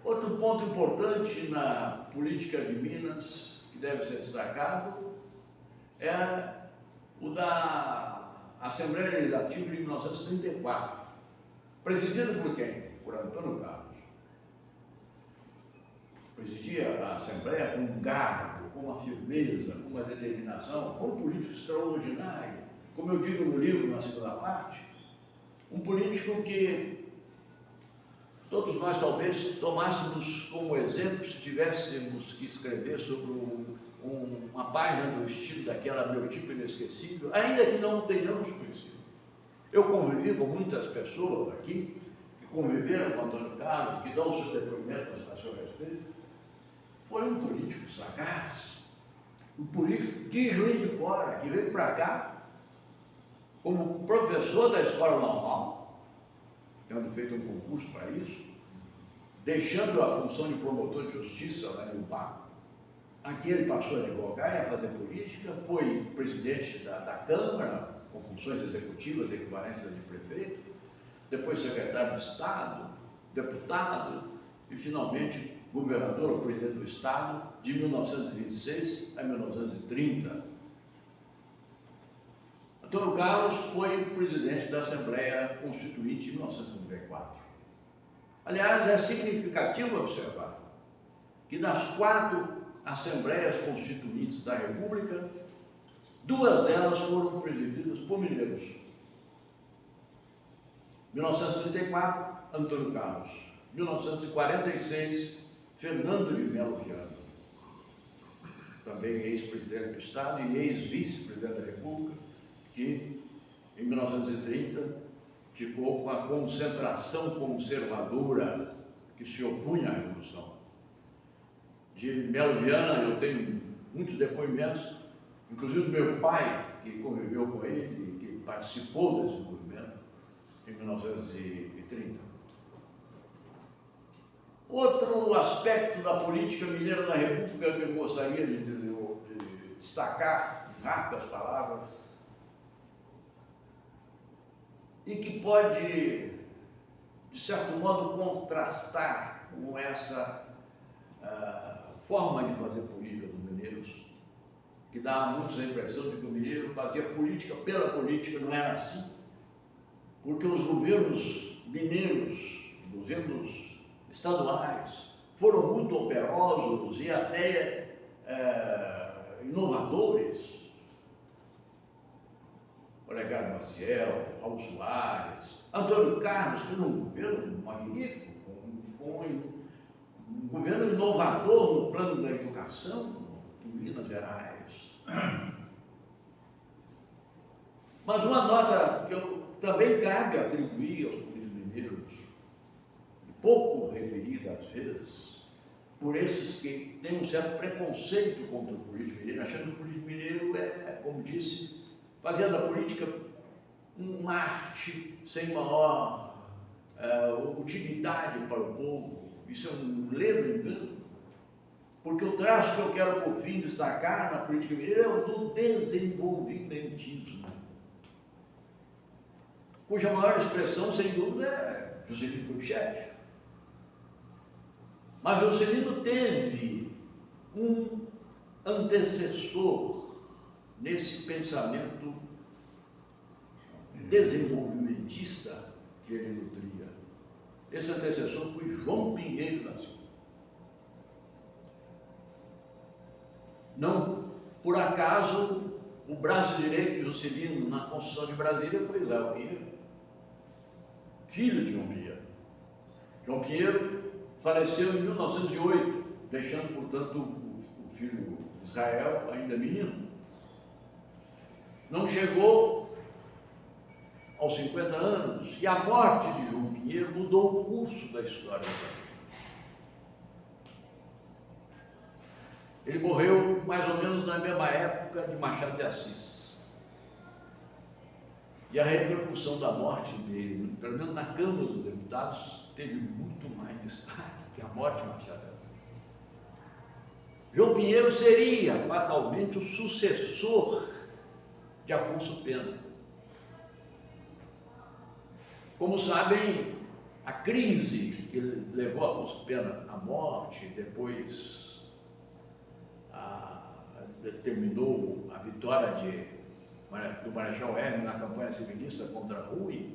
Outro ponto importante na política de Minas, que deve ser destacado, é o da Assembleia Legislativa de 1934, presidido por quem? Por Antônio Carlos. Presidia a Assembleia com um garbo, com uma firmeza, com uma determinação. Foi um político extraordinário, como eu digo no livro, na segunda parte, um político que todos nós talvez tomássemos como exemplo se tivéssemos que escrever sobre uma página do estilo daquela Meu Tipo Inesquecível, ainda que não tenhamos conhecido. Eu convivi com muitas pessoas aqui que conviveram com Antônio Carlos, que dão seus depoimentos a seu respeito. Foi um político sagaz, um político de Juiz de Fora, que veio para cá como professor da Escola Normal, tendo feito um concurso para isso, deixando a função de promotor de justiça lá em Uruguai. Aqui ele passou a advogar e a fazer política, foi presidente da Câmara, com funções executivas equivalentes às de prefeito, depois secretário de Estado, deputado e, finalmente, governador ou presidente do Estado de 1926 a 1930. Antônio Carlos foi presidente da Assembleia Constituinte em 1934. Aliás, é significativo observar que das 4 Assembleias Constituintes da República, 2 delas foram presididas por mineiros. 1934, Antônio Carlos. 1946, Fernando de Melo Viana, também ex-presidente do Estado e ex-vice-presidente da República, que em 1930 ficou com a concentração conservadora que se opunha à Revolução. De Melo Viana eu tenho muitos depoimentos, inclusive do meu pai, que conviveu com ele, que participou desse movimento em 1930. Outro aspecto da política mineira da República que eu gostaria de destacar, rápidas palavras, e que pode, de certo modo, contrastar com essa forma de fazer política dos mineiros, que dá muitos a impressão de que o mineiro fazia política pela política. Não era assim, porque os governos mineiros, governos estaduais, foram muito operosos e até inovadores. Olegário Maciel, Raul Soares, Antônio Carlos, que num governo magnífico, um governo inovador no plano da educação em Minas Gerais. Mas uma nota que também cabe atribuir aos políticos mineiros, pouco referida às vezes, por esses que têm um certo preconceito contra o político mineiro, achando que o político mineiro como disse, fazer da política uma arte sem maior utilidade para o povo. Isso é um ledo engano, porque o traço que eu quero, por fim, destacar na política mineira é o do desenvolvimentismo, cuja maior expressão, sem dúvida, é Juscelino Kubitschek. Mas Juscelino teve um antecessor nesse pensamento desenvolvimentista que ele nutria. Esse antecessor foi João Pinheiro da Silva. Não por acaso o braço direito de Juscelino na construção de Brasília foi Israel Pinheiro, filho de João Pinheiro. João Pinheiro faleceu em 1908, deixando, portanto, o filho Israel ainda menino. Não chegou aos 50 anos, e a morte de João Pinheiro mudou o curso da história do Brasil. Ele morreu mais ou menos na mesma época de Machado de Assis. E a repercussão da morte dele, pelo menos na Câmara dos Deputados, teve muito mais destaque que a morte de Machado de Assis. João Pinheiro seria fatalmente o sucessor de Afonso Pena. Como sabem, a crise que levou Afonso Pena à morte, depois determinou a vitória do Marechal Hermes na campanha civilista contra Rui,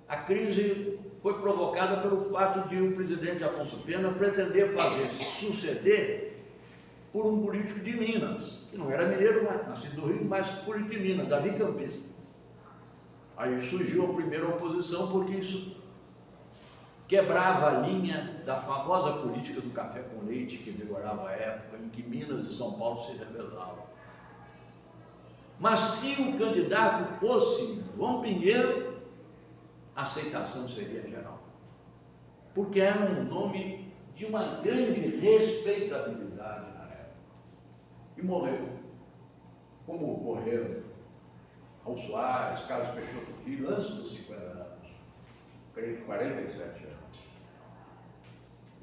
a crise foi provocada pelo fato de o presidente Afonso Pena pretender fazer-se suceder por um político de Minas, que não era mineiro, mas nascido do Rio, mas político de Minas, Davi Campista. Aí surgiu a primeira oposição, porque isso quebrava a linha da famosa política do café com leite que vigorava à época, em que Minas e São Paulo se rebelavam. Mas se o candidato fosse João Pinheiro, a aceitação seria geral, porque era um nome de uma grande respeitabilidade na época. E morreu, como morreram Raul Soares, Carlos Peixoto Filho, antes dos 50 anos, creio que 47 anos.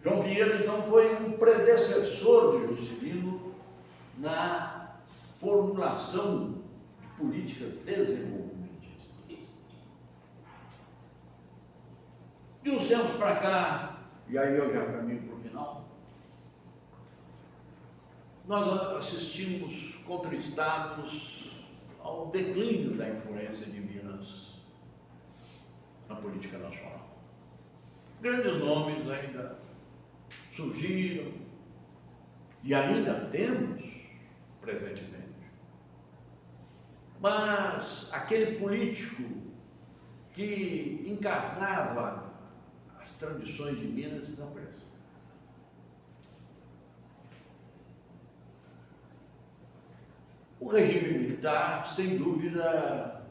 João Pinheiro, então, foi um predecessor de Juscelino na formulação de políticas desenvolvimentistas. De uns tempos para cá, e aí eu já caminho para o final, nós assistimos contristados ao declínio da influência de Minas na política nacional. Grandes nomes ainda surgiram, e ainda temos presentemente, mas aquele político que encarnava as tradições de Minas desapareceu. O regime militar, sem dúvida,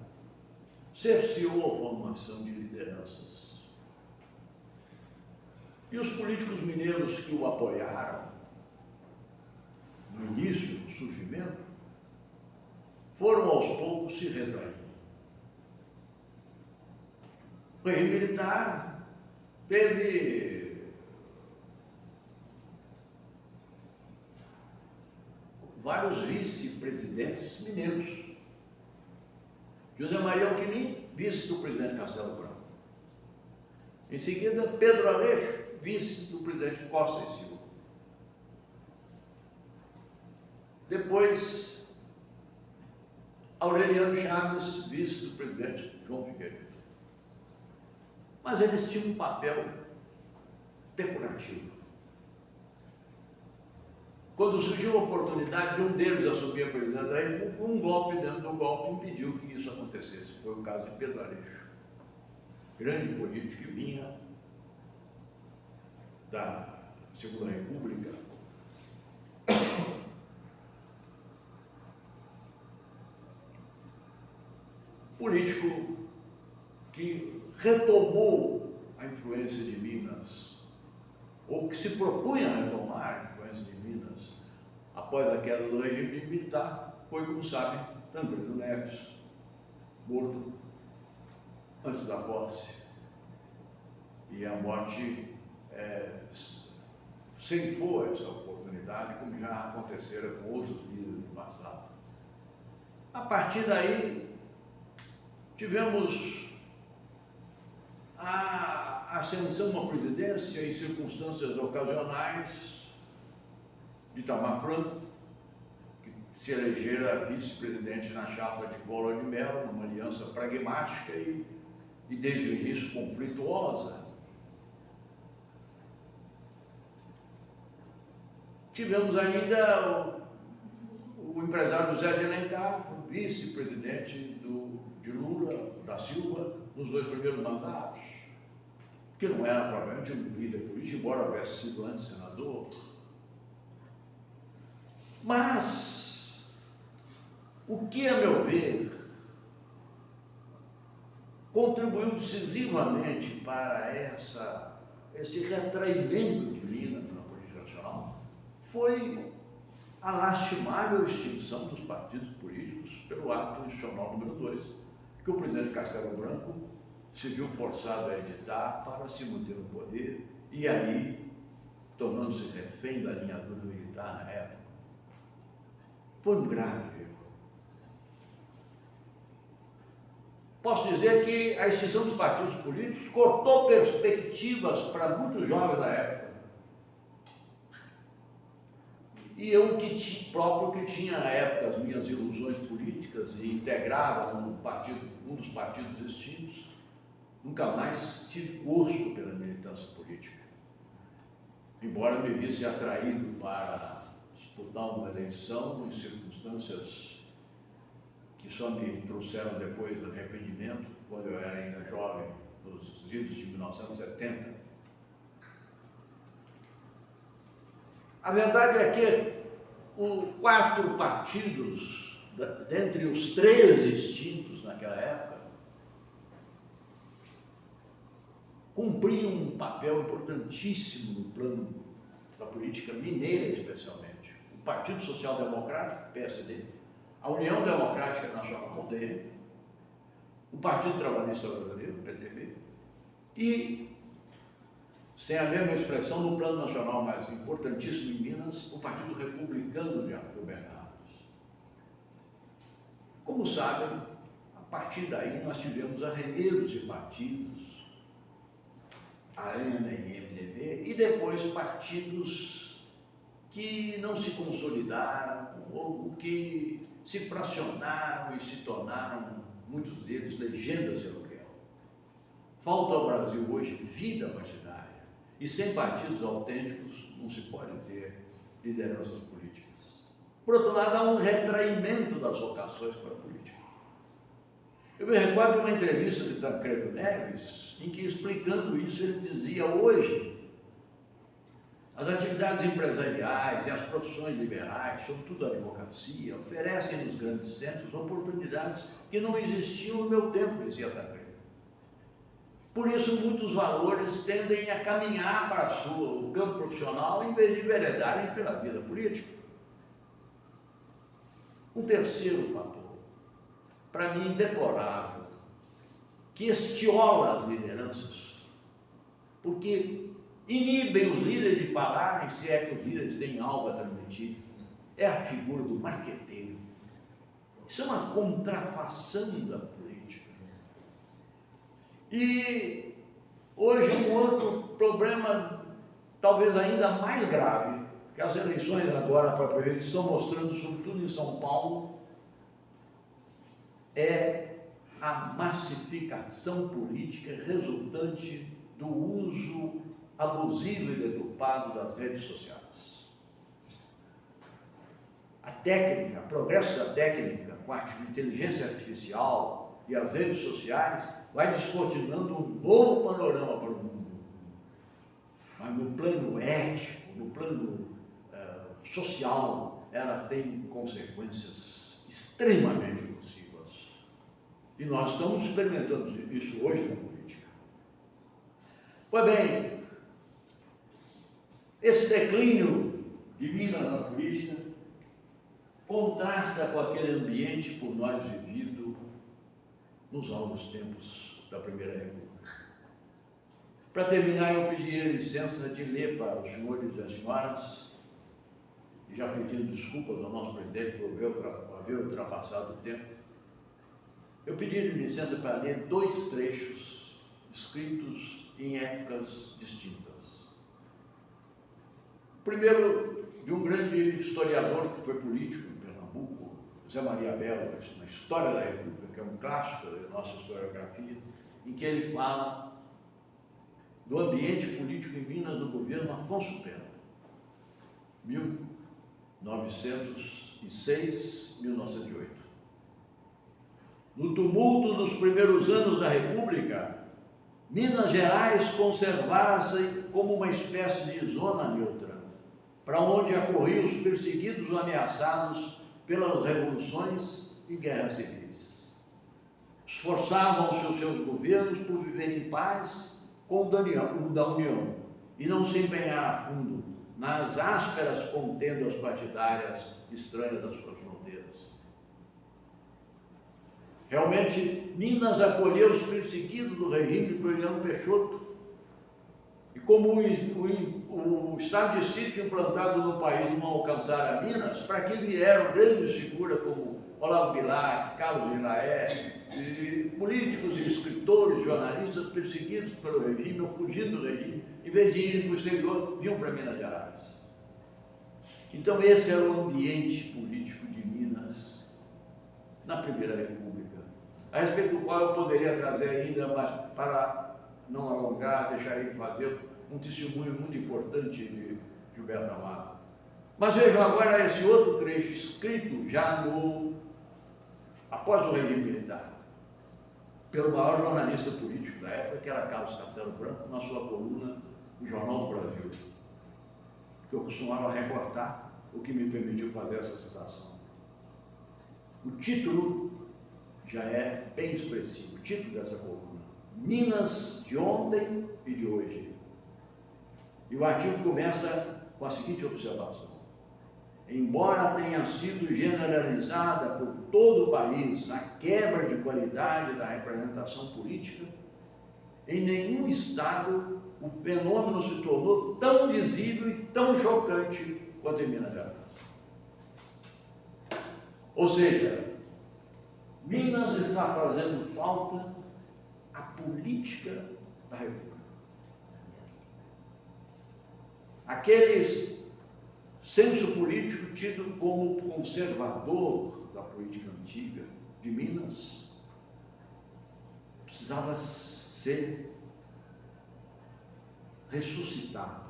cerceou a formação de lideranças. E os políticos mineiros que o apoiaram no início do surgimento foram aos poucos se retraindo. O regime militar teve vários vice-presidentes mineiros. José Maria Alckmin, vice do presidente Castelo Branco. Em seguida, Pedro Aleixo, vice do presidente Costa e Silva. Depois, Aureliano Chaves, vice do presidente João Figueiredo. Mas eles tinham um papel decorativo. Quando surgiu a oportunidade de um deles assumir a presidência da República, um golpe dentro do golpe impediu que isso acontecesse. Foi o caso de Pedro Aleixo, grande político que vinha da Segunda República. Político que retomou a influência de Minas, ou que se propunha a retomar a influência de Minas após a queda do regime militar, foi, como sabem, Tancredo Neves, morto antes da posse. E a morte ceifou essa oportunidade, como já acontecera com outros líderes do passado. A partir daí, tivemos a ascensão à presidência em circunstâncias ocasionais de Itamar Franco, que se elegera vice-presidente na chapa de Collor de Mello, numa aliança pragmática e desde o início conflituosa. Tivemos ainda o empresário José de Alencar, vice-presidente de Lula, da Silva, nos dois primeiros mandatos, que não era propriamente um líder político, embora houvesse sido antes senador. Mas, o que, a meu ver, contribuiu decisivamente para esse retraimento de Minas na política nacional foi a lastimável extinção dos partidos políticos pelo ato institucional número 2, que o presidente Castelo Branco se viu forçado a editar para se manter no poder e aí tornando-se refém da alinhadura militar na época. Foi um grave erro. Posso dizer que a extinção dos partidos políticos cortou perspectivas para muitos jovens da época. E eu próprio que tinha na época as minhas ilusões políticas e integrava um dos partidos extintos, nunca mais tive gosto pela militância política. Embora me visse atraído para disputar uma eleição em circunstâncias que só me trouxeram depois do arrependimento, quando eu era ainda jovem, nos idos de 1970. A verdade é que os 4 partidos, dentre os 13 extintos naquela época, cumpriam um papel importantíssimo no plano da política mineira, especialmente. O Partido Social Democrático, PSD, a União Democrática Nacional, UDN, o Partido Trabalhista Brasileiro, PTB, e, sem a mesma expressão, no plano nacional, mas importantíssimo em Minas, o Partido Republicano de Arthur Bernardes. Como sabem, a partir daí nós tivemos arremedos de partidos, a ANA e MDB, e depois partidos que não se consolidaram, ou que se fracionaram e se tornaram, muitos deles, legendas de aluguel. Falta ao Brasil hoje vida partidária. E sem partidos autênticos não se pode ter lideranças políticas. Por outro lado, há um retraimento das vocações para a política. Eu me recordo de uma entrevista de Tancredo Neves, em que, explicando isso, ele dizia: hoje, as atividades empresariais e as profissões liberais, sobretudo a advocacia, oferecem nos grandes centros oportunidades que não existiam no meu tempo, dizia Tancredo. Por isso, muitos valores tendem a caminhar para o campo profissional em vez de enveredarem pela vida política. Um terceiro fator, para mim deplorável, que estiola as lideranças, porque inibem os líderes de falarem, se é que os líderes têm algo a transmitir, é a figura do marqueteiro. Isso é uma contrafação da política. E hoje um outro problema, talvez ainda mais grave, que as eleições agora para prefeito estão mostrando, sobretudo em São Paulo, é a massificação política resultante do uso abusivo e deturpado das redes sociais. A técnica, o progresso da técnica com a inteligência artificial e as redes sociais vai descortinando um novo panorama para o mundo. Mas no plano ético, no plano social, ela tem consequências extremamente nocivas. E nós estamos experimentando isso hoje na política. Pois bem, esse declínio de Minas na política contrasta com aquele ambiente por nós vivido nos longos tempos da Primeira República. Para terminar, eu pediria licença de ler para os senhores e as senhoras, e já pedindo desculpas ao nosso presidente por haver ultrapassado o tempo, eu pediria licença para ler 2 trechos escritos em épocas distintas. O primeiro, de um grande historiador que foi político em Pernambuco, José Maria Belo, na História da República, que é um clássico da nossa historiografia, em que ele fala do ambiente político em Minas no governo Afonso Pena, 1906-1908. No tumulto dos primeiros anos da República, Minas Gerais conservara-se como uma espécie de zona neutra, para onde acorriam os perseguidos ou ameaçados pelas revoluções e guerras civis. Esforçavam-se os seus governos por viver em paz com o da União e não se empenhar a fundo nas ásperas contendas partidárias estranhas das suas fronteiras. Realmente, Minas acolheu os perseguidos do regime de Floriano Peixoto, e como o estado de sítio implantado no país não alcançara Minas, para que vieram grandes figuras como Olavo Bilac, Carlos Vilaé, políticos e escritores, jornalistas perseguidos pelo regime ou fugindo do regime, em vez de irem para o exterior, vinham para Minas Gerais. Então esse era o ambiente político de Minas na Primeira República, a respeito do qual eu poderia trazer ainda, mas para não alongar, deixarei de fazer um testemunho muito importante de Gilberto Amado. Mas vejam agora esse outro trecho escrito já após o regime militar, pelo maior jornalista político da época, que era Carlos Castelo Branco, na sua coluna O Jornal do Brasil, que eu costumava recortar, o que me permitiu fazer essa citação. O título já é bem expressivo, o título dessa coluna: Minas de ontem e de hoje. E o artigo começa com a seguinte observação: embora tenha sido generalizada por todo o país a quebra de qualidade da representação política, em nenhum estado o fenômeno se tornou tão visível e tão chocante quanto em Minas Gerais. Ou seja, Minas está fazendo falta à política da República. Aquele senso político tido como conservador da política antiga de Minas precisava ser ressuscitado.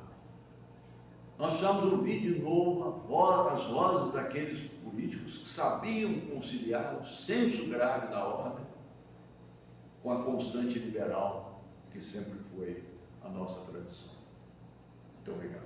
Nós precisamos ouvir de novo as vozes daqueles políticos que sabiam conciliar o senso grave da ordem com a constante liberal que sempre foi a nossa tradição. Muito obrigado.